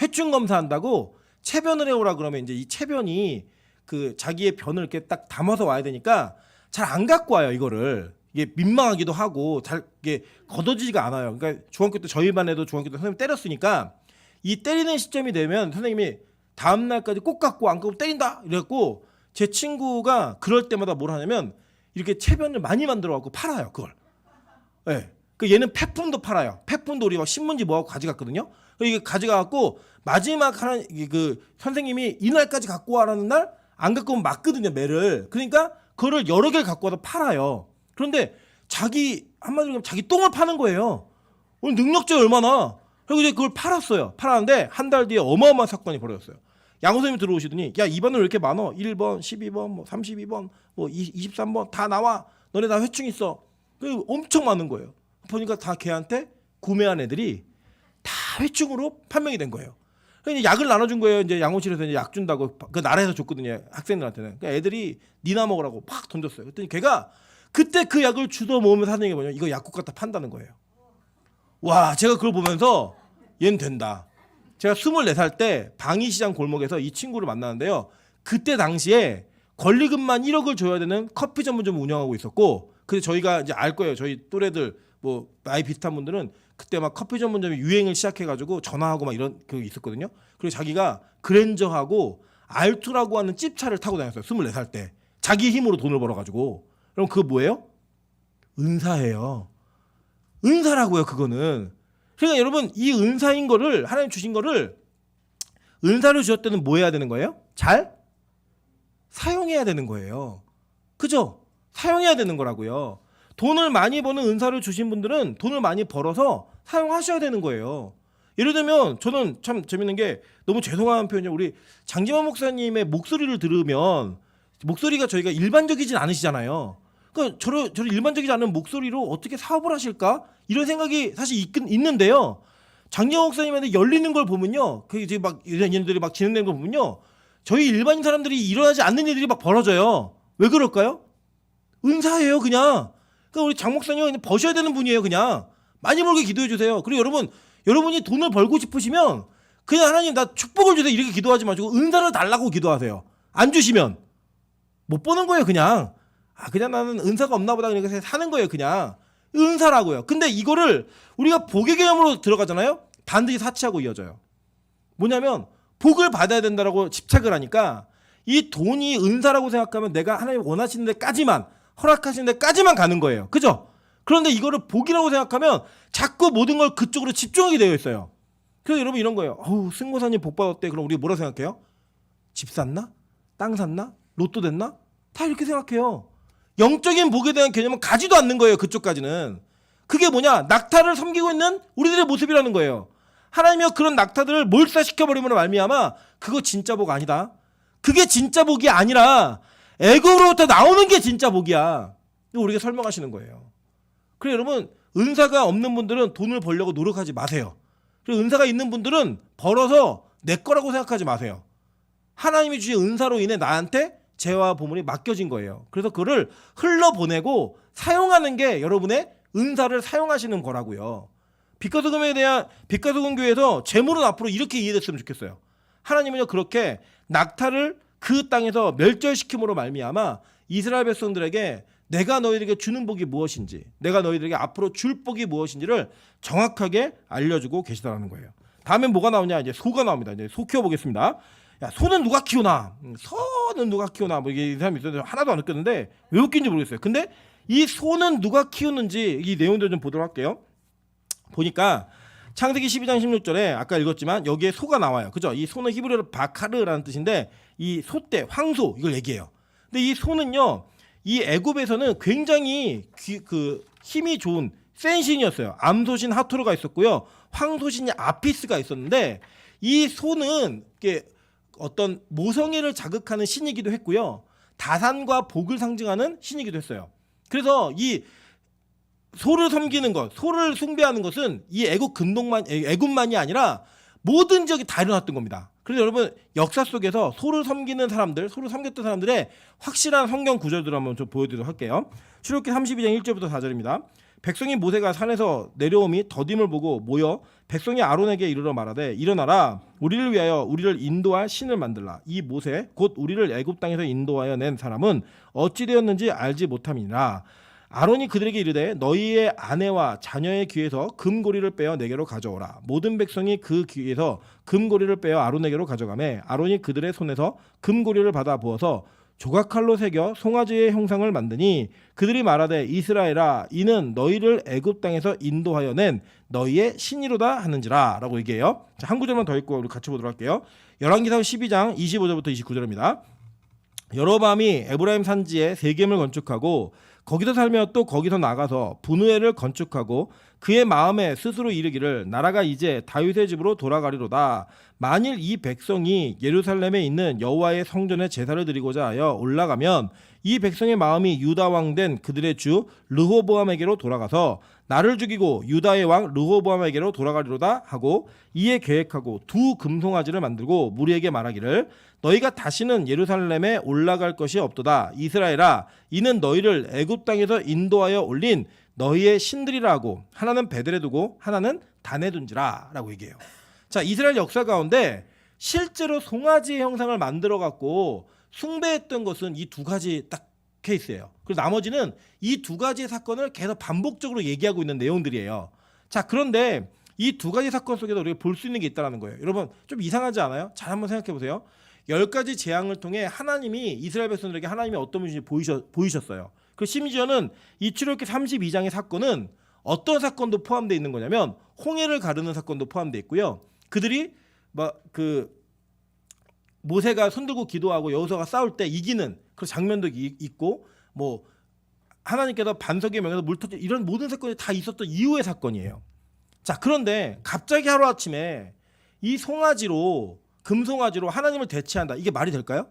회충 검사한다고 체변을 해오라 그러면 이제 이 체변이 그 자기의 변을 이렇게 딱 담아서 와야 되니까 잘 안 갖고 와요 이거를. 이게 민망하기도 하고 잘 이게 걷어지지가 않아요. 그러니까 중학교 때 저희 반에도 중학교 때 선생님 때렸으니까 이 때리는 시점이 되면 선생님이 다음 날까지 꼭 갖고 안 갖고 때린다 이래갖고 제 친구가 그럴 때마다 뭘 하냐면 이렇게 체변을 많이 만들어 갖고 팔아요 그걸. 예. 네. 그 얘는 폐품도 팔아요. 폐품도 우리 막 신문지 뭐하고 가져갔거든요. 이게 가져가갖고 마지막 하나 그 선생님이 이날까지 갖고 와라는 날 안 갖고 오면 맞거든요 매를. 그러니까 그거를 여러 개를 갖고 와서 팔아요. 그런데 자기 한마디로 하면 자기 똥을 파는 거예요. 오늘 능력자가 얼마나. 그리고 이제 그걸 팔았어요. 팔았는데 한 달 뒤에 어마어마한 사건이 벌어졌어요. 양호 선생님이 들어오시더니 야 이번은 왜 이렇게 많어? 1번, 12번, 뭐 32번, 뭐 23번 다 나와. 너네 다 회충 있어. 엄청 많은 거예요. 보니까 다 걔한테 구매한 애들이 다 회충으로 판명이 된 거예요. 그래서 이제 약을 나눠준 거예요. 이제 양호실에서 이제 약 준다고 그 나라에서 줬거든요. 학생들한테는. 그러니까 애들이 니나 먹으라고 팍 던졌어요. 그랬더니 걔가 그때 그 약을 주워 모으면서 하는 게 뭐냐면 이거 약국 갖다 판다는 거예요. 와, 제가 그걸 보면서 얘는 된다. 제가 24살 때 방위시장 골목에서 이 친구를 만나는데요. 그때 당시에 권리금만 1억을 줘야 되는 커피 전문점을 운영하고 있었고, 그래서 저희가 이제 알 거예요. 저희 또래들 뭐 나이 비슷한 분들은 그때 막 커피 전문점이 유행을 시작해가지고 전화하고 막 이런 그 있었거든요. 그리고 자기가 그랜저하고 알투라고 하는 찝차를 타고 다녔어요. 24살 때 자기 힘으로 돈을 벌어가지고. 그럼 그거 뭐예요? 은사예요. 은사라고요. 그거는. 그러니까 여러분 이 은사인 거를 하나님 주신 거를 은사를 주셨을 때는 뭐 해야 되는 거예요? 잘 사용해야 되는 거예요. 그죠? 사용해야 되는 거라고요. 돈을 많이 버는 은사를 주신 분들은 돈을 많이 벌어서 사용하셔야 되는 거예요. 예를 들면 저는 참 재밌는 게 너무 죄송한 표현이에요. 우리 장지만 목사님의 목소리를 들으면 목소리가 저희가 일반적이진 않으시잖아요. 그러니까 저를 일반적이지 않은 목소리로 어떻게 사업을 하실까? 이런 생각이 사실 있는데요. 장지만 목사님한테 열리는 걸 보면요. 그 이제 막 이런 일들이 막 진행되는 걸 보면요. 저희 일반인 사람들이 일어나지 않는 일들이 막 벌어져요. 왜 그럴까요? 은사예요, 그냥. 그러니까 우리 장 목사님은 그냥 버셔야 되는 분이에요, 그냥. 많이 벌게 기도해 주세요. 그리고 여러분이 돈을 벌고 싶으시면 그냥 하나님 나 축복을 주세요 이렇게 기도하지 마시고 은사를 달라고 기도하세요. 안 주시면 못 버는 거예요, 그냥. 그냥 나는 은사가 없나 보다 그냥 사는 거예요, 그냥. 은사라고요. 근데 이거를 우리가 복의 개념으로 들어가잖아요. 반드시 사치하고 이어져요. 뭐냐면 복을 받아야 된다라고 집착을 하니까 이 돈이 은사라고 생각하면 내가 하나님 원하시는 데까지만 허락하시는 데까지만 가는 거예요. 그죠? 그런데 이거를 복이라고 생각하면 자꾸 모든 걸 그쪽으로 집중하게 되어 있어요. 그래서 여러분 이런 거예요. 승고사님 복 받았대. 그럼 우리 뭐라 생각해요? 집 샀나? 땅 샀나? 로또 됐나? 다 이렇게 생각해요. 영적인 복에 대한 개념은 가지도 않는 거예요. 그쪽까지는. 그게 뭐냐? 낙타를 섬기고 있는 우리들의 모습이라는 거예요. 하나님이여 그런 낙타들을 몰사시켜버리면 말미암아 그거 진짜 복 아니다. 그게 진짜 복이 아니라 애굽으로부터 나오는 게 진짜 복이야. 이거 우리가 설명하시는 거예요. 그래 여러분 은사가 없는 분들은 돈을 벌려고 노력하지 마세요. 그리고 은사가 있는 분들은 벌어서 내 거라고 생각하지 마세요. 하나님이 주신 은사로 인해 나한테 재화와 보물이 맡겨진 거예요. 그래서 그거를 흘러보내고 사용하는 게 여러분의 은사를 사용하시는 거라고요. 빛과소금교회에서 재물은 앞으로 이렇게 이해됐으면 좋겠어요. 하나님은요 그렇게 낙타를 그 땅에서 멸절시킴으로 말미암아 이스라엘 백성들에게 내가 너희들에게 주는 복이 무엇인지, 내가 너희들에게 앞으로 줄 복이 무엇인지를 정확하게 알려주고 계시다라는 거예요. 다음엔 뭐가 나오냐? 이제 소가 나옵니다. 이제 소 키워보겠습니다. 야, 소는 누가 키우나? 소는 누가 키우나? 뭐 이게 이 사람이 있었는데 하나도 안 웃겼는데 왜 웃긴지 모르겠어요. 근데 이 소는 누가 키우는지 이 내용들 좀 보도록 할게요. 보니까 창세기 12장 16절에 아까 읽었지만 여기에 소가 나와요. 그죠? 이 소는 히브리어로 바카르라는 뜻인데 이 소떼, 황소 이걸 얘기해요. 근데 이 소는요. 이 애굽에서는 굉장히 힘이 좋은 센 신이었어요. 암소신 하토르가 있었고요. 황소신이 아피스가 있었는데 이 소는 이게 어떤 모성애를 자극하는 신이기도 했고요. 다산과 복을 상징하는 신이기도 했어요. 그래서 이 소를 섬기는 것, 소를 숭배하는 것은 이 애굽만이 아니라 모든 지역이 다 일어났던 겁니다. 그래서 여러분 역사 속에서 소를 섬기는 사람들, 소를 섬겼던 사람들의 확실한 성경 구절들을 한번 좀 보여드리도록 할게요. 출애굽기 32장 1절부터 4절입니다. 백성이 모세가 산에서 내려오미 더딤을 보고 모여 백성이 아론에게 이르러 말하되 일어나라 우리를 위하여 우리를 인도할 신을 만들라. 이 모세 곧 우리를 애굽 땅에서 인도하여 낸 사람은 어찌 되었는지 알지 못함이니라. 아론이 그들에게 이르되 너희의 아내와 자녀의 귀에서 금고리를 빼어 내게로 가져오라. 모든 백성이 그 귀에서 금고리를 빼어 아론에게로 가져가매 아론이 그들의 손에서 금고리를 받아 부어서 조각칼로 새겨 송아지의 형상을 만드니 그들이 말하되 이스라엘아 이는 너희를 애굽 땅에서 인도하여 낸 너희의 신이로다 하는지라 라고 얘기해요. 자, 한 구절만 더 읽고 우리 같이 보도록 할게요. 열왕기상 12장 25절부터 29절입니다. 여로보암이 에브라임 산지에 세겜을 건축하고 거기서 살며 또 거기서 나가서 분우엘을 건축하고 그의 마음에 스스로 이르기를 나라가 이제 다윗의 집으로 돌아가리로다. 만일 이 백성이 예루살렘에 있는 여호와의 성전에 제사를 드리고자 하여 올라가면 이 백성의 마음이 유다 왕 된 그들의 주 르호보암에게로 돌아가서 나를 죽이고 유다의 왕 르호보암에게로 돌아가리로다 하고 이에 계획하고 두 금송아지를 만들고 무리에게 말하기를 너희가 다시는 예루살렘에 올라갈 것이 없도다. 이스라엘아 이는 너희를 애굽 땅에서 인도하여 올린 너희의 신들이라 하고 하나는 베델에 두고 하나는 단에 둔지라 라고 얘기해요. 자, 이스라엘 역사 가운데 실제로 송아지의 형상을 만들어 갖고 숭배했던 것은 이 두 가지 딱 케이스예요. 그리고 나머지는 이 두 가지 사건을 계속 반복적으로 얘기하고 있는 내용들이에요. 자, 그런데 이 두 가지 사건 속에서 우리가 볼 수 있는 게 있다는 거예요. 여러분 좀 이상하지 않아요? 잘 한번 생각해 보세요. 10가지 재앙을 통해 하나님이 이스라엘 백성들에게 하나님이 어떤 분인지 보이셨어요. 그 심지어는 이 출애굽기 32장의 사건은 어떤 사건도 포함되어 있는 거냐면 홍해를 가르는 사건도 포함되어 있고요. 그들이 모세가 손들고 기도하고 여호수아가 싸울 때 이기는 그 장면도 있고 뭐 하나님께서 반석의 명에서 물 터뜨린 이런 모든 사건이 다 있었던 이후의 사건이에요. 자, 그런데 갑자기 하루아침에 이 송아지로 금송아지로 하나님을 대체한다. 이게 말이 될까요?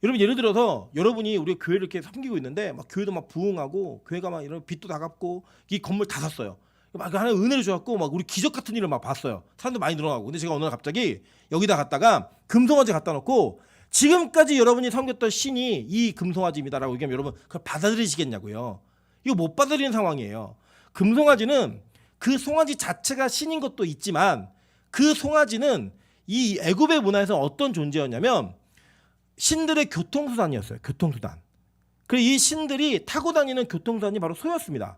여러분 예를 들어서 여러분이 우리 교회를 이렇게 섬기고 있는데 막 교회도 막 부흥하고 교회가 막 이런 빚도 다 갚고 이 건물 다 샀어요. 막 하나님 은혜를 주었고 막 우리 기적 같은 일을 막 봤어요. 사람도 많이 늘어나고. 근데 제가 어느 날 갑자기 여기다 갖다가 금송아지 갖다 놓고 지금까지 여러분이 섬겼던 신이 이 금송아지입니다라고 얘기하면 여러분 그걸 받아들이시겠냐고요. 이거 못 받아들이는 상황이에요. 금송아지는 그 송아지 자체가 신인 것도 있지만 그 송아지는 이 애굽의 문화에서 어떤 존재였냐면 신들의 교통수단이었어요. 교통수단. 그리고 이 신들이 타고 다니는 교통수단이 바로 소였습니다.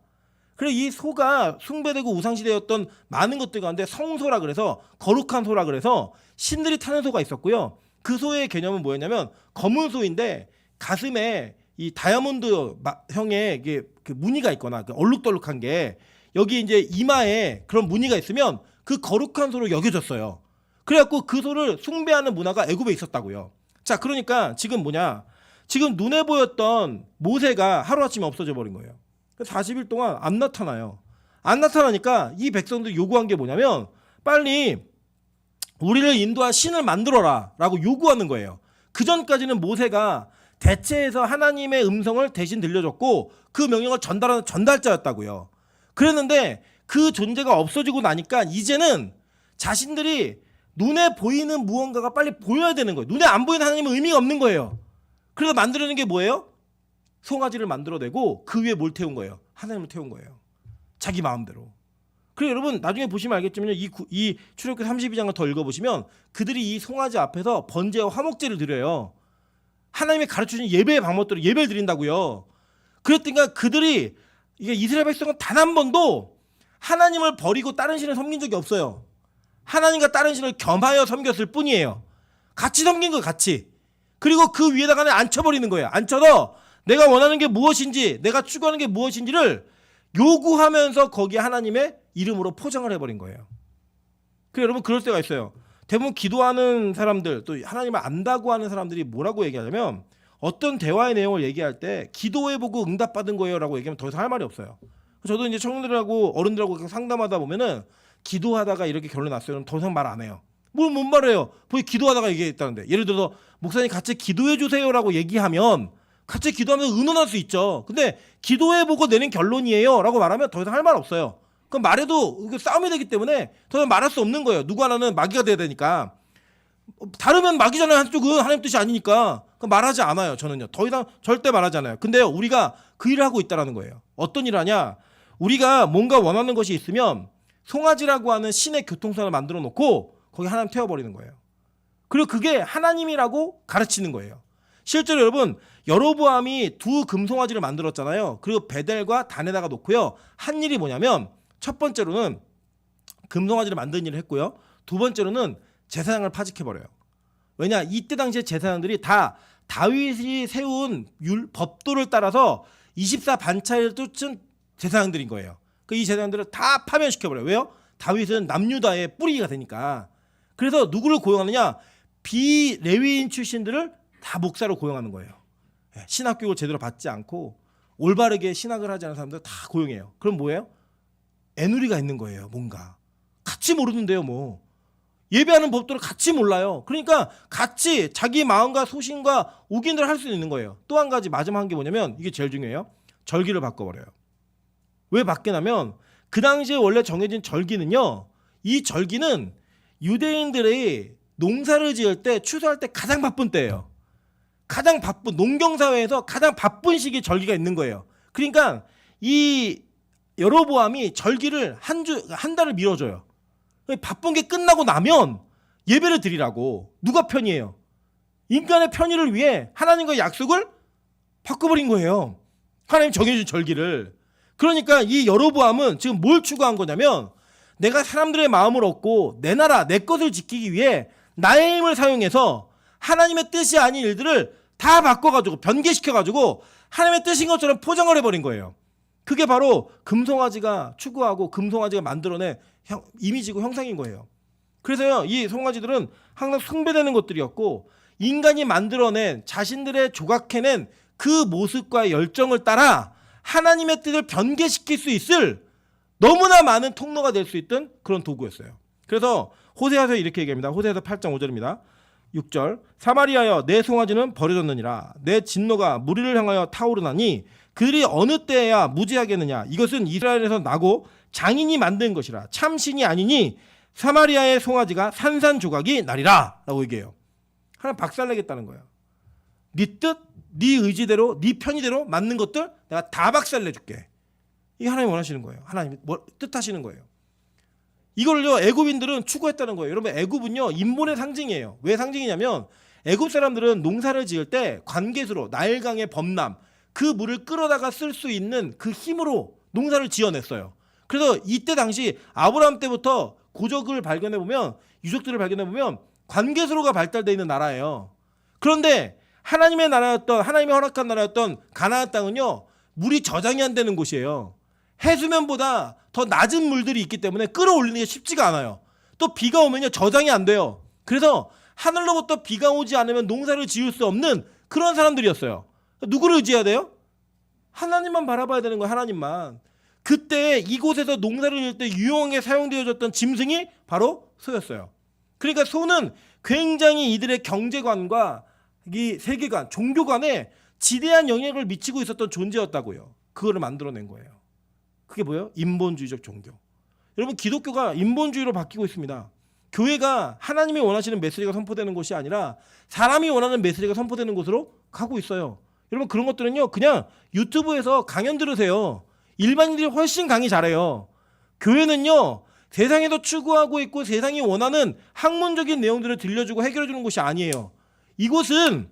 그리고 이 소가 숭배되고 우상시되었던 많은 것들 가운데 성소라 그래서 거룩한 소라 그래서 신들이 타는 소가 있었고요. 그 소의 개념은 뭐였냐면 검은 소인데 가슴에 이 다이아몬드 형의 이게 그 무늬가 있거나 그 얼룩덜룩한 게 여기 이제 이마에 그런 무늬가 있으면 그 거룩한 소로 여겨졌어요. 그래갖고 그 소를 숭배하는 문화가 애굽에 있었다고요. 자, 그러니까 지금 뭐냐? 지금 눈에 보였던 모세가 하루아침에 없어져 버린 거예요. 40일 동안 안 나타나요. 안 나타나니까 이 백성들이 요구한 게 뭐냐면 빨리 우리를 인도할 신을 만들어라 라고 요구하는 거예요. 그전까지는 모세가 대체해서 하나님의 음성을 대신 들려줬고 그 명령을 전달하는 전달자였다고요. 그랬는데 그 존재가 없어지고 나니까 이제는 자신들이 눈에 보이는 무언가가 빨리 보여야 되는 거예요. 눈에 안 보이는 하나님은 의미가 없는 거예요. 그래서 만들어낸 게 뭐예요? 송아지를 만들어내고 그 위에 뭘 태운 거예요? 하나님을 태운 거예요. 자기 마음대로. 그리고 여러분 나중에 보시면 알겠지만요. 이 출애굽기 32장을 더 읽어보시면 그들이 이 송아지 앞에서 번제와 화목제를 드려요. 하나님이 가르쳐주신 예배의 방법대로 예배를 드린다고요. 그랬더니까 그들이 이게 이스라엘 백성은 단 한 번도 하나님을 버리고 다른 신을 섬긴 적이 없어요. 하나님과 다른 신을 겸하여 섬겼을 뿐이에요. 같이 섬긴 거 같이. 그리고 그 위에다가 앉혀버리는 거예요. 앉혀서 내가 원하는 게 무엇인지 내가 추구하는 게 무엇인지를 요구하면서 거기에 하나님의 이름으로 포장을 해버린 거예요. 그 여러분 그럴 때가 있어요. 대부분 기도하는 사람들 또 하나님을 안다고 하는 사람들이 뭐라고 얘기하냐면 어떤 대화의 내용을 얘기할 때 기도해보고 응답받은 거예요 라고 얘기하면 더 이상 할 말이 없어요. 저도 이제 청년들하고 어른들하고 상담하다 보면은 기도하다가 이렇게 결론 났어요. 그럼 더 이상 말 안 해요. 뭘 못 말해요. 거의 기도하다가 얘기했다는데. 예를 들어서 목사님 같이 기도해 주세요라고 얘기하면 같이 기도하면서 의논할 수 있죠. 근데 기도해보고 내린 결론이에요 라고 말하면 더 이상 할 말 없어요. 그럼 말해도 싸움이 되기 때문에 더 이상 말할 수 없는 거예요. 누구 하나는 마귀가 돼야 되니까. 다르면 마귀잖아요. 한쪽은 하나님 뜻이 아니니까. 그럼 말하지 않아요. 저는요. 더 이상 절대 말하지 않아요. 근데요 우리가 그 일을 하고 있다는 거예요. 어떤 일을 하냐. 우리가 뭔가 원하는 것이 있으면 송아지라고 하는 신의 교통선을 만들어 놓고 거기 하나님 태워버리는 거예요. 그리고 그게 하나님이라고 가르치는 거예요. 실제로 여러분 여로보암이 두 금송아지를 만들었잖아요. 그리고 베델과 단에다가 놓고요. 한 일이 뭐냐면 첫 번째로는 금송아지를 만드는 일을 했고요. 두 번째로는 제사장을 파직해버려요. 왜냐? 이때 당시에 제사장들이 다 다윗이 세운 법도를 따라서 24반차를 쫓은 제사장들인 거예요. 이 제사장들을 다 파면시켜버려요. 왜요? 다윗은 남유다의 뿌리가 되니까. 그래서 누구를 고용하느냐? 비레위인 출신들을 다 목사로 고용하는 거예요. 신학교육을 제대로 받지 않고 올바르게 신학을 하지 않은 사람들 다 고용해요. 그럼 뭐예요? 애누리가 있는 거예요. 뭔가 같이 모르는데요. 뭐 예배하는 법도를 같이 몰라요. 그러니까 같이 자기 마음과 소신과 옥인들 할 수 있는 거예요. 또 한 가지 마지막 한 게 뭐냐면 이게 제일 중요해요. 절기를 바꿔버려요. 왜 바뀌냐면 그 당시에 원래 정해진 절기는요. 이 절기는 유대인들이 농사를 지을 때 추수할 때 가장 바쁜 때예요. 가장 바쁜 농경사회에서 가장 바쁜 시기에 절기가 있는 거예요. 그러니까 이 여로보암이 절기를 한 달을 미뤄줘요. 바쁜 게 끝나고 나면 예배를 드리라고. 누가 편이에요? 인간의 편의를 위해 하나님과 약속을 바꿔버린 거예요. 하나님 정해준 절기를. 그러니까 이 여로보암은 지금 뭘 추구한 거냐면 내가 사람들의 마음을 얻고 내 나라 내 것을 지키기 위해 나의 힘을 사용해서 하나님의 뜻이 아닌 일들을 다 바꿔가지고 변개시켜가지고 하나님의 뜻인 것처럼 포장을 해버린 거예요. 그게 바로 금송아지가 추구하고 금송아지가 만들어낸 이미지고 형상인 거예요. 그래서요, 이 송아지들은 항상 숭배되는 것들이었고 인간이 만들어낸 자신들의 조각해낸 그 모습과 열정을 따라 하나님의 뜻을 변개시킬 수 있을 너무나 많은 통로가 될 수 있던 그런 도구였어요. 그래서 호세아서 이렇게 얘기합니다. 호세아서 8장 5절입니다. 6절 사마리아여 내 송아지는 버려졌느니라 내 진노가 무리를 향하여 타오르나니 그들이 어느 때에야 무지하겠느냐 이것은 이스라엘에서 나고 장인이 만든 것이라 참신이 아니니 사마리아의 송아지가 산산조각이 나리라 라고 얘기해요. 하나님 박살내겠다는 거예요. 네 뜻, 네 의지대로 네 편의대로 맞는 것들 내가 다 박살내줄게. 이게 하나님 원하시는 거예요. 하나님 뜻하시는 거예요. 이걸요 애굽인들은 추구했다는 거예요. 여러분 애굽은요 인본의 상징이에요. 왜 상징이냐면 애굽 사람들은 농사를 지을 때 관계수로 나일강의 범람 그 물을 끌어다가 쓸 수 있는 그 힘으로 농사를 지어냈어요. 그래서 이때 당시 아브라함 때부터 고족을 발견해 보면 유족들을 발견해 보면 관계수로가 발달되어 있는 나라예요. 그런데 하나님의 나라였던 하나님이 허락한 나라였던 가나안 땅은요 물이 저장이 안 되는 곳이에요. 해수면보다 더 낮은 물들이 있기 때문에 끌어올리는 게 쉽지가 않아요. 또 비가 오면요 저장이 안 돼요. 그래서 하늘로부터 비가 오지 않으면 농사를 지을 수 없는 그런 사람들이었어요. 누구를 의지해야 돼요? 하나님만 바라봐야 되는 거예요. 하나님만. 그때 이곳에서 농사를 지을 때 유용하게 사용되어졌던 짐승이 바로 소였어요. 그러니까 소는 굉장히 이들의 경제관과 이 세계관, 종교관에 지대한 영향을 미치고 있었던 존재였다고요. 그거를 만들어낸 거예요. 그게 뭐예요? 인본주의적 종교. 여러분 기독교가 인본주의로 바뀌고 있습니다. 교회가 하나님이 원하시는 메시지가 선포되는 곳이 아니라 사람이 원하는 메시지가 선포되는 곳으로 가고 있어요. 여러분 그런 것들은요 그냥 유튜브에서 강연 들으세요. 일반인들이 훨씬 강의 잘해요. 교회는요 세상에서 추구하고 있고 세상이 원하는 학문적인 내용들을 들려주고 해결해주는 곳이 아니에요. 이곳은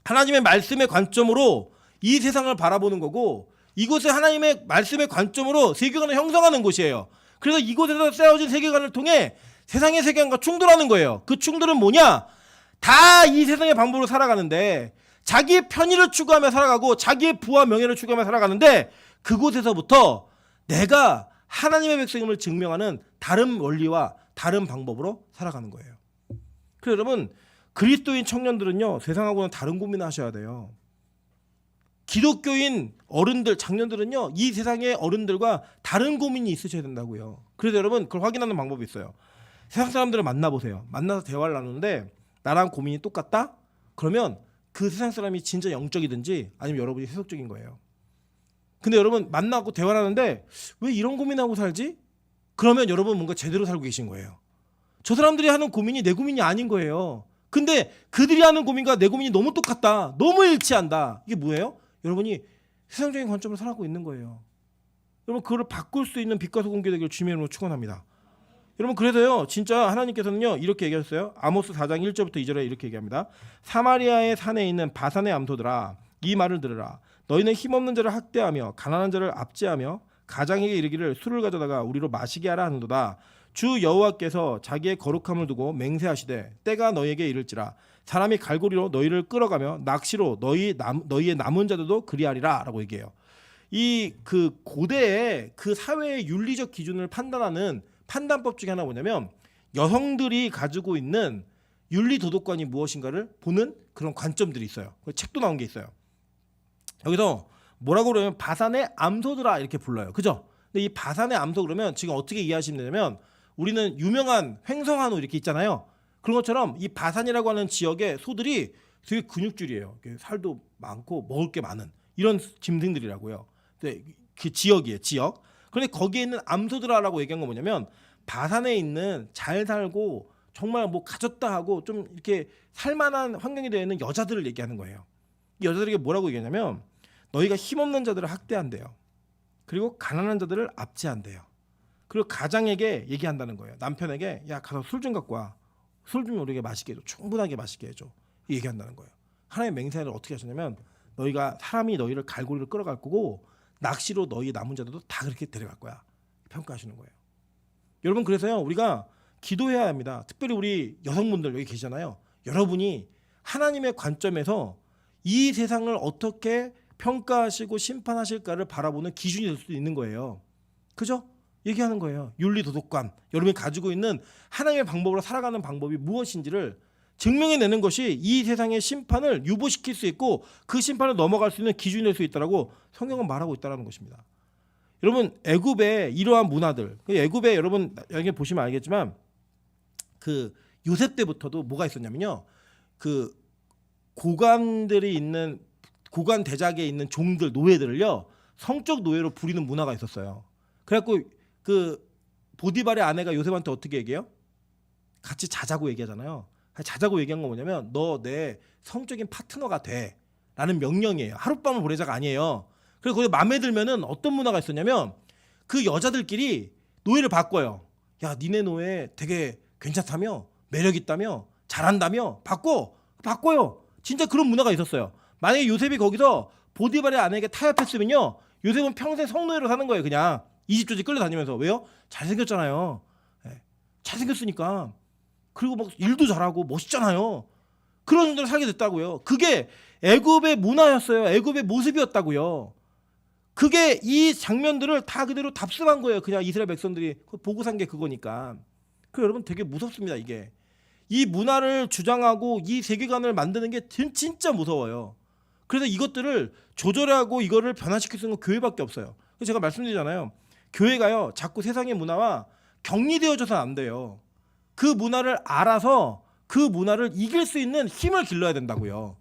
하나님의 말씀의 관점으로 이 세상을 바라보는 거고 이곳은 하나님의 말씀의 관점으로 세계관을 형성하는 곳이에요. 그래서 이곳에서 세워진 세계관을 통해 세상의 세계관과 충돌하는 거예요. 그 충돌은 뭐냐? 다 이 세상의 방법으로 살아가는데 자기의 편의를 추구하며 살아가고 자기의 부와 명예를 추구하며 살아가는데 그곳에서부터 내가 하나님의 백성임을 증명하는 다른 원리와 다른 방법으로 살아가는 거예요. 그래서 여러분 그리스도인 청년들은요 세상하고는 다른 고민을 하셔야 돼요. 기독교인 어른들, 장년들은요 이 세상의 어른들과 다른 고민이 있으셔야 된다고요. 그래서 여러분 그걸 확인하는 방법이 있어요. 세상 사람들을 만나보세요. 만나서 대화를 나누는데 나랑 고민이 똑같다? 그러면 그 세상 사람이 진짜 영적이든지 아니면 여러분이 세속적인 거예요. 근데 여러분 만나고 대화를 하는데 왜 이런 고민하고 살지? 그러면 여러분 뭔가 제대로 살고 계신 거예요. 저 사람들이 하는 고민이 내 고민이 아닌 거예요. 근데 그들이 하는 고민과 내 고민이 너무 똑같다. 너무 일치한다. 이게 뭐예요? 여러분이 세상적인 관점으로 살아가고 있는 거예요. 여러분 그걸 바꿀 수 있는 빛과 소금교 되기를 주님의 이름으로 축원합니다. 여러분 그래서요 진짜 하나님께서는요 이렇게 얘기하셨어요. 아모스 4장 1절부터 2절에 이렇게 얘기합니다. 사마리아의 산에 있는 바산의 암소들아 이 말을 들으라. 너희는 힘없는 자를 학대하며 가난한 자를 압제하며 가장에게 이르기를 술을 가져다가 우리로 마시게 하라 하는도다. 주 여호와께서 자기의 거룩함을 두고 맹세하시되 때가 너희에게 이를지라. 사람이 갈고리로 너희를 끌어가며 낚시로 너희의 남은 자들도 그리하리라 라고 얘기해요. 이 그 고대의 그 사회의 윤리적 기준을 판단하는 판단법 중에 하나 뭐냐면 여성들이 가지고 있는 윤리 도덕관이 무엇인가를 보는 그런 관점들이 있어요. 책도 나온 게 있어요. 여기서 뭐라고 그러면 바산의 암소들아 이렇게 불러요. 그죠? 근데 이 바산의 암소 그러면 지금 어떻게 이해하시면 되냐면 우리는 유명한 횡성한우 이렇게 있잖아요. 그런 것처럼 이 바산이라고 하는 지역의 소들이 되게 근육질이에요. 살도 많고 먹을 게 많은 이런 짐승들이라고요. 그 지역이에요. 지역. 그런데 거기에 있는 암소들아라고 얘기한 건 뭐냐면 바산에 있는 잘 살고 정말 뭐 가졌다 하고 좀 이렇게 살만한 환경이 되어 있는 여자들을 얘기하는 거예요. 이 여자들에게 뭐라고 얘기하냐면 너희가 힘없는 자들을 학대한대요. 그리고 가난한 자들을 압제한대요. 그리고 가장에게 얘기한다는 거예요. 남편에게 야 가서 술 좀 갖고 와. 술 좀 우리에게 맛있게 해줘. 충분하게 맛있게 해줘. 얘기한다는 거예요. 하나님의 맹세를 어떻게 하셨냐면 너희가 사람이 너희를 갈고리를 끌어갈 거고 낚시로 너희 남은 자들도 다 그렇게 데려갈 거야. 평가하시는 거예요. 여러분 그래서요 우리가 기도해야 합니다. 특별히 우리 여성분들 여기 계시잖아요. 여러분이 하나님의 관점에서 이 세상을 어떻게 평가하시고 심판하실까를 바라보는 기준이 될 수도 있는 거예요. 그죠? 얘기하는 거예요. 윤리 도덕관 여러분이 가지고 있는 하나님의 방법으로 살아가는 방법이 무엇인지를 증명해내는 것이 이 세상의 심판을 유보시킬 수 있고 그 심판을 넘어갈 수 있는 기준이 될 수 있다라고 성경은 말하고 있다는 것입니다. 여러분 애굽의 이러한 문화들 애굽에 여러분 여기 보시면 알겠지만 그 요셉 때부터도 뭐가 있었냐면요. 그 고관들이 있는 고관 대작에 있는 종들 노예들을요 성적 노예로 부리는 문화가 있었어요. 그래갖고 그 보디발의 아내가 요셉한테 어떻게 얘기해요? 같이 자자고 얘기하잖아요. 자자고 얘기한 건 뭐냐면 너 내 성적인 파트너가 돼라는 명령이에요. 하룻밤을 보내자가 아니에요. 그래서 거기 마음에 들면은 어떤 문화가 있었냐면 그 여자들끼리 노예를 바꿔요. 야 니네 노예 되게 괜찮다며 매력 있다며 잘한다며 바꿔요. 진짜 그런 문화가 있었어요. 만약에 요셉이 거기서 보디발의 아내에게 타협했으면요 요셉은 평생 성노예로 사는 거예요. 그냥 이집저집 끌려다니면서. 왜요? 잘생겼잖아요. 네. 잘생겼으니까. 그리고 막 일도 잘하고 멋있잖아요. 그런 정도로 살게 됐다고요. 그게 애굽의 문화였어요. 애굽의 모습이었다고요. 그게 이 장면들을 다 그대로 답습한 거예요. 그냥 이스라엘 백성들이 보고 산 게 그거니까. 그 여러분 되게 무섭습니다. 이게. 이 문화를 주장하고 이 세계관을 만드는 게 진짜 무서워요. 그래서 이것들을 조절하고 이거를 변화시킬 수 있는 건 교회밖에 없어요. 그래서 제가 말씀드리잖아요. 교회가요 자꾸 세상의 문화와 격리되어져서는 안 돼요. 그 문화를 알아서 그 문화를 이길 수 있는 힘을 길러야 된다고요.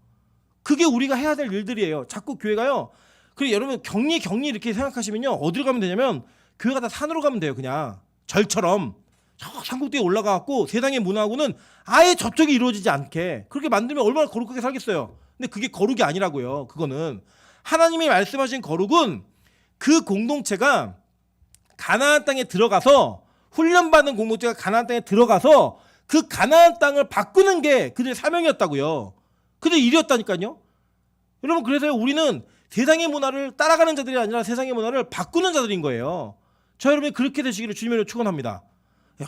그게 우리가 해야 될 일들이에요. 자꾸 교회가요. 그리고 여러분 격리 이렇게 생각하시면요. 어디로 가면 되냐면 교회가 다 산으로 가면 돼요. 그냥 절처럼 저 산꼭대기에 올라가갖고 세상의 문화하고는 아예 접촉이 이루어지지 않게 그렇게 만들면 얼마나 거룩하게 살겠어요. 근데 그게 거룩이 아니라고요. 그거는 하나님이 말씀하신 거룩은 그 공동체가 가나안 땅에 들어가서 훈련받은 공동체가 가나안 땅에 들어가서 그 가나안 땅을 바꾸는 게 그들의 사명이었다고요. 그들의 일이었다니까요. 여러분 그래서 우리는 세상의 문화를 따라가는 자들이 아니라 세상의 문화를 바꾸는 자들인 거예요. 저 여러분이 그렇게 되시기를 주님으로 축원합니다.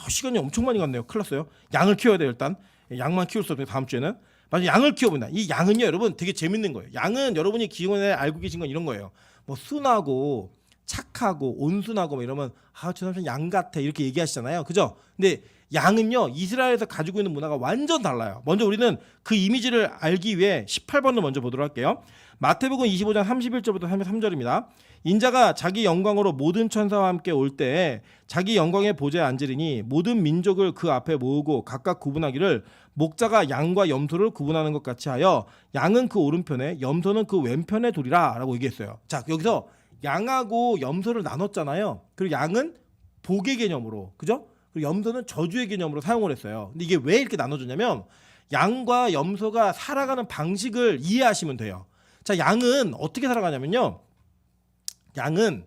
시간이 엄청 많이 갔네요. 큰일 났어요. 양을 키워야 돼요. 일단 양만 키울 수 없어요. 다음 주에는 맞아 양을 키워본다. 이 양은요 여러분 되게 재밌는 거예요. 양은 여러분이 기존에 알고 계신 건 이런 거예요. 뭐 순하고 착하고 온순하고 뭐 이러면 저 사람 양 같아 이렇게 얘기하시잖아요. 그죠? 근데 양은요 이스라엘에서 가지고 있는 문화가 완전 달라요. 먼저 우리는 그 이미지를 알기 위해 18번을 먼저 보도록 할게요. 마태복음 25장 31절부터 33절입니다. 인자가 자기 영광으로 모든 천사와 함께 올 때에 자기 영광의 보좌에 앉으리니 모든 민족을 그 앞에 모으고 각각 구분하기를 목자가 양과 염소를 구분하는 것 같이 하여 양은 그 오른편에 염소는 그 왼편에 두리라 라고 얘기했어요. 자 여기서 양하고 염소를 나눴잖아요. 그리고 양은 복의 개념으로 그죠? 그리고 염소는 저주의 개념으로 사용을 했어요. 근데 이게 왜 이렇게 나눠줬냐면 양과 염소가 살아가는 방식을 이해하시면 돼요. 자 양은 어떻게 살아가냐면요. 양은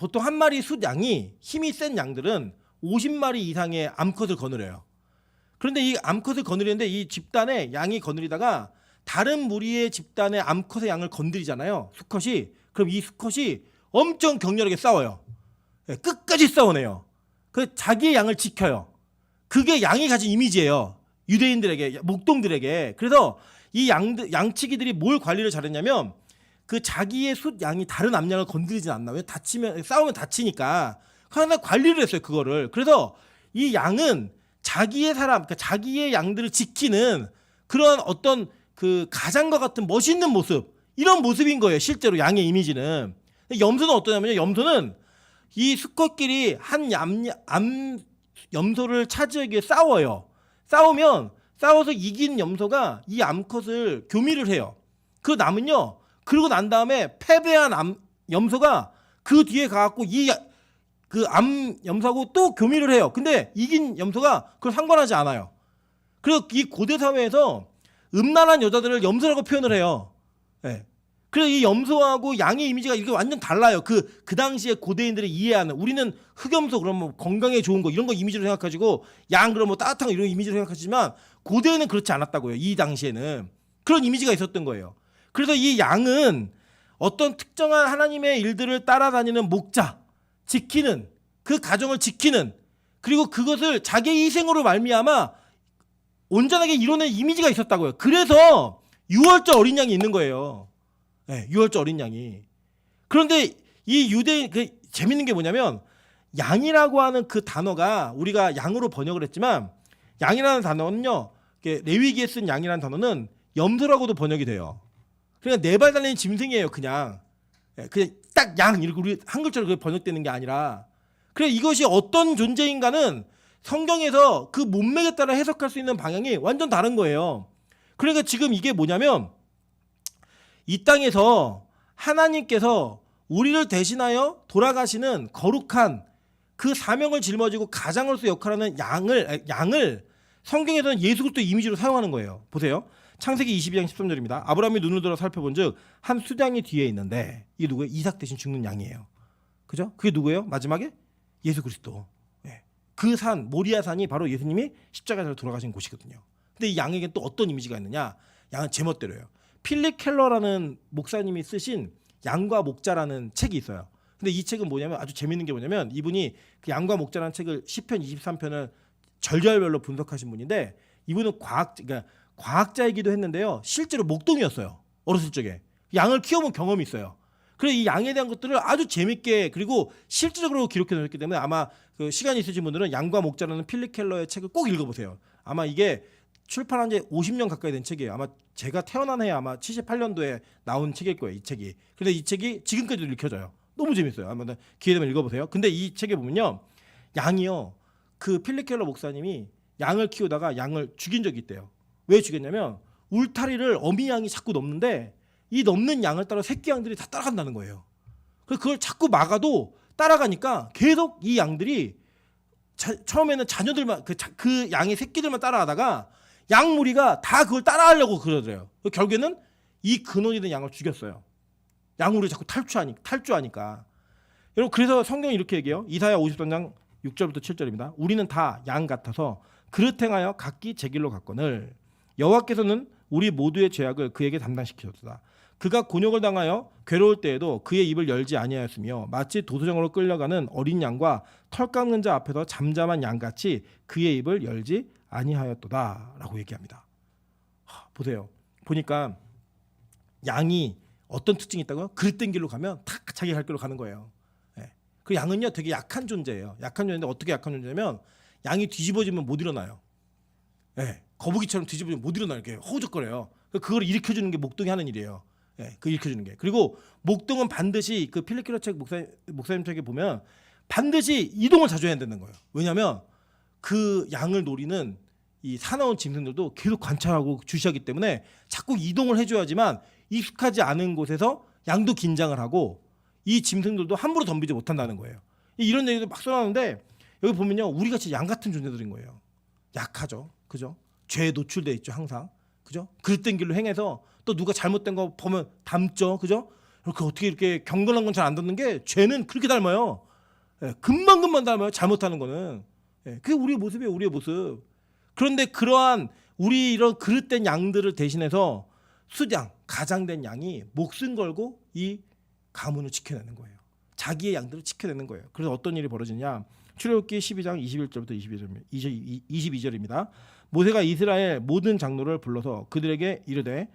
보통 한 마리 숫 양이 힘이 센 양들은 50마리 이상의 암컷을 거느려요. 그런데 이 암컷을 거느리는데 이 집단의 양이 거느리다가 다른 무리의 집단의 암컷의 양을 건드리잖아요. 수컷이. 그럼 이 수컷이 엄청 격렬하게 싸워요. 예, 끝까지 싸우네요. 그 자기의 양을 지켜요. 그게 양이 가진 이미지예요. 유대인들에게, 목동들에게. 그래서 이 양치기들이 뭘 관리를 잘했냐면 그 자기의 숫 양이 다른 암양을 건드리진 않나. 왜 다치면 싸우면 다치니까 하나 관리를 했어요. 그거를. 그래서 이 양은 자기의 사람, 그러니까 자기의 양들을 지키는 그런 어떤 그 가장과 같은 멋있는 모습, 이런 모습인 거예요. 실제로 양의 이미지는. 염소는 어떠냐면요. 염소는 이 수컷끼리 한 염소를 차지하기 위해 싸워요. 싸워서 이긴 염소가 이 암컷을 교미를 해요. 그 남은요. 그러고 난 다음에 패배한 염소가 그 뒤에 가갖고 그 염소하고 또 교미를 해요. 근데 이긴 염소가 그걸 상관하지 않아요. 그래서 이 고대 사회에서 음란한 여자들을 염소라고 표현을 해요. 네. 그래서 이 염소하고 양의 이미지가 이렇게 완전 달라요. 그 당시에 고대인들이 이해하는, 우리는 흑염소 그러면 뭐 건강에 좋은 거 이런 거 이미지로 생각하시고 양 그러면 뭐 따뜻한 거 이런 이미지로 생각하시지만 고대에는 그렇지 않았다고요. 이 당시에는 그런 이미지가 있었던 거예요. 그래서 이 양은 어떤 특정한 하나님의 일들을 따라다니는 목자, 지키는, 그 가정을 지키는, 그리고 그것을 자기의 희생으로 말미암아 온전하게 이뤄낸 이미지가 있었다고요. 그래서 유월절 어린 양이 있는 거예요. 네, 유월절 어린 양이. 그런데 이 유대인, 재밌는 게 뭐냐면 양이라고 하는 그 단어가 우리가 양으로 번역을 했지만 양이라는 단어는요, 레위기에 쓴 양이라는 단어는 염소라고도 번역이 돼요. 그러니까 네 발 달린 짐승이에요. 그냥 딱 양 이렇게 우리 한 글자로 번역되는 게 아니라. 그래 이것이 어떤 존재인가는 성경에서 그 문맥에 따라 해석할 수 있는 방향이 완전 다른 거예요. 그러니까 지금 이게 뭐냐면 이 땅에서 하나님께서 우리를 대신하여 돌아가시는 거룩한 그 사명을 짊어지고 가장으로서 역할하는 양을 성경에서는 예수 그리스도 이미지로 사용하는 거예요. 보세요. 창세기 22장 13절입니다. 아브라함이 눈을 들어 살펴본즉 한 수양이 뒤에 있는데 이게 누구예요? 이삭 대신 죽는 양이에요. 그죠? 그게 누구예요? 마지막에 예수 그리스도. 예. 그 산 모리아 산이 바로 예수님이 십자가에서 돌아가신 곳이거든요. 근데 이 양에게는 또 어떤 이미지가 있느냐? 양은 제멋대로예요. 필립 켈러라는 목사님이 쓰신 양과 목자라는 책이 있어요. 근데 이 책은 뭐냐면 아주 재밌는 게 뭐냐면 이분이 그 양과 목자라는 책을 10편, 23편을 절절별로 분석하신 분인데 이분은 과학자이기도 했는데요. 실제로 목동이었어요. 어렸을 적에. 양을 키워본 경험이 있어요. 그래서 이 양에 대한 것들을 아주 재밌게 그리고 실질적으로 기록해 놓았기 때문에 아마 그 시간이 있으신 분들은 양과 목자라는 필립 켈러의 책을 꼭 읽어보세요. 아마 이게 출판한 지 50년 가까이 된 책이에요. 아마 제가 태어난 해에 아마 78년도에 나온 책일 거예요. 이 책이. 근데 이 책이 지금까지도 읽혀져요. 너무 재밌어요. 한번 기회 되면 읽어보세요. 근데 이 책에 보면요. 양이요. 그 필립 켈러 목사님이 양을 키우다가 양을 죽인 적이 있대요. 왜 죽였냐면 울타리를 어미 양이 자꾸 넘는데 이 넘는 양을 따라 새끼 양들이 다 따라간다는 거예요. 그래서 그걸 자꾸 막아도 따라가니까 계속 이 양들이 처음에는 자녀들만 그 양의 새끼들만 따라가다가 양 무리가 다 그걸 따라하려고 그러더래요. 결국에는 이 근원이 된 양을 죽였어요. 양 무리 자꾸 탈주하니까. 여러분 그래서 성경이 이렇게 얘기해요. 이사야 53장 6절부터 7절입니다. 우리는 다 양 같아서 그릇 행하여 각기 제 길로 갔거늘 여호와께서는 우리 모두의 죄악을 그에게 담당시키셨도다. 그가 곤욕을 당하여 괴로울 때에도 그의 입을 열지 아니하였으며 마치 도수장으로 끌려가는 어린 양과 털 깎는 자 앞에서 잠잠한 양같이 그의 입을 열지 아니하였도다 라고 얘기합니다. 보세요. 보니까 양이 어떤 특징이 있다고요? 그릇된 길로 가면 탁 자기 갈 길로 가는 거예요. 네. 그 양은요 되게 약한 존재예요. 약한 존재인데 어떻게 약한 존재냐면 양이 뒤집어지면 못 일어나요. 네. 거북이처럼 뒤집어지면 못 일어나요. 이렇게 허우적거려요. 그걸 일으켜주는 게 목동이 하는 일이에요. 네. 그 일으켜주는 게. 그리고 목동은 반드시 그 필립 켈러 책 목사님 책에 보면 반드시 이동을 자주 해야 된다는 거예요. 왜냐하면 그 양을 노리는 이 사나운 짐승들도 계속 관찰하고 주시하기 때문에 자꾸 이동을 해줘야지만 익숙하지 않은 곳에서 양도 긴장을 하고 이 짐승들도 함부로 덤비지 못한다는 거예요. 이런 얘기도 막 써놨는데 여기 보면요 우리같이 양 같은 존재들인 거예요. 약하죠, 그죠? 죄에 노출돼 있죠 항상, 그죠? 그릇된 길로 행해서 또 누가 잘못된 거 보면 담죠, 그죠? 그 어떻게 이렇게 경건한 건 잘 안 듣는 게 죄는 그렇게 닮아요. 예, 금방금방 닮아요. 잘못하는 거는. 예, 그게 우리의 모습이에요. 우리의 모습. 그런데 그러한 우리 이런 그릇된 양들을 대신해서 수장, 가장된 양이 목숨 걸고 이 가문을 지켜내는 거예요. 자기의 양들을 지켜내는 거예요. 그래서 어떤 일이 벌어지냐? 출애굽기 12장 21절부터 22절입니다. 모세가 이스라엘 모든 장로를 불러서 그들에게 이르되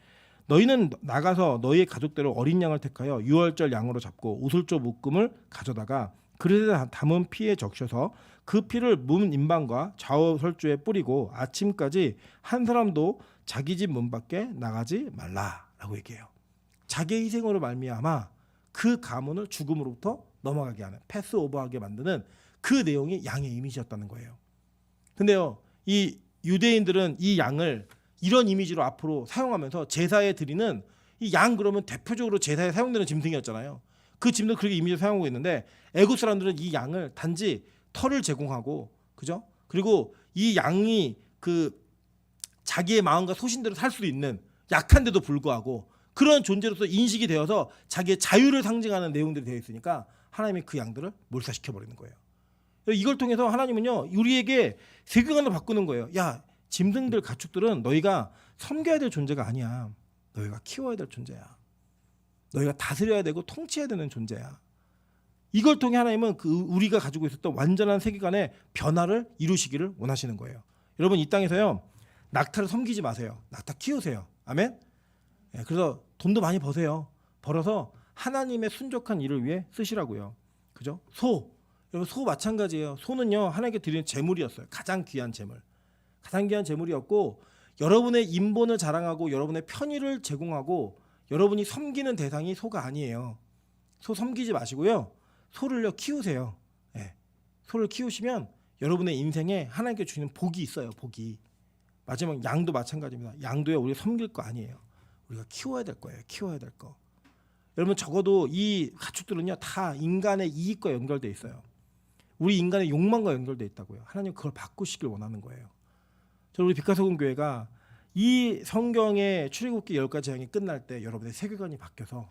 너희는 나가서 너희의 가족대로 어린 양을 택하여 유월절 양으로 잡고 우슬조 묶음을 가져다가 그릇에 담은 피에 적셔서 그 피를 문 인방과 좌우 설주에 뿌리고 아침까지 한 사람도 자기 집 문 밖에 나가지 말라라고 얘기해요. 자기의 희생으로 말미암아 그 가문을 죽음으로부터 넘어가게 하는 패스오버하게 만드는 그 내용이 양의 이미지였다는 거예요. 근데요, 이 유대인들은 이 양을 이런 이미지로 앞으로 사용하면서 제사에 드리는 이 양 그러면 대표적으로 제사에 사용되는 짐승이었잖아요. 그 짐승을 그렇게 이미지로 사용하고 있는데 애굽 사람들은 이 양을 단지 털을 제공하고 그죠? 그리고 이 양이 그 자기의 마음과 소신대로 살 수 있는 약한데도 불구하고 그런 존재로서 인식이 되어서 자기의 자유를 상징하는 내용들이 되어 있으니까 하나님이 그 양들을 몰살시켜 버리는 거예요. 이걸 통해서 하나님은요 우리에게 세계관을 바꾸는 거예요. 야, 짐승들 가축들은 너희가 섬겨야 될 존재가 아니야. 너희가 키워야 될 존재야. 너희가 다스려야 되고 통치해야 되는 존재야. 이걸 통해 하나님은 그 우리가 가지고 있었던 완전한 세계관의 변화를 이루시기를 원하시는 거예요. 여러분 이 땅에서요 낙타를 섬기지 마세요. 낙타 키우세요. 아멘. 네, 그래서 돈도 많이 버세요. 벌어서 하나님의 순족한 일을 위해 쓰시라고요. 그죠? 여러분 소 마찬가지예요. 소는요 하나님께 드리는 제물이었어요. 가장 귀한 제물. 가장 귀한 제물이었고 여러분의 인본을 자랑하고 여러분의 편의를 제공하고 여러분이 섬기는 대상이 소가 아니에요. 소 섬기지 마시고요. 소를요 키우세요. 네. 소를 키우시면 여러분의 인생에 하나님께 주시는 복이 있어요. 복이. 마지막 양도 마찬가지입니다. 양도요 우리가 섬길 거 아니에요. 우리가 키워야 될 거예요. 키워야 될 거. 여러분 적어도 이 가축들은요 다 인간의 이익과 연결돼 있어요. 우리 인간의 욕망과 연결돼 있다고요. 하나님 그걸 바꾸시길 원하는 거예요. 우리 빛과소금 교회가 이 성경의 출애굽기 10가지 장이 끝날 때 여러분의 세계관이 바뀌어서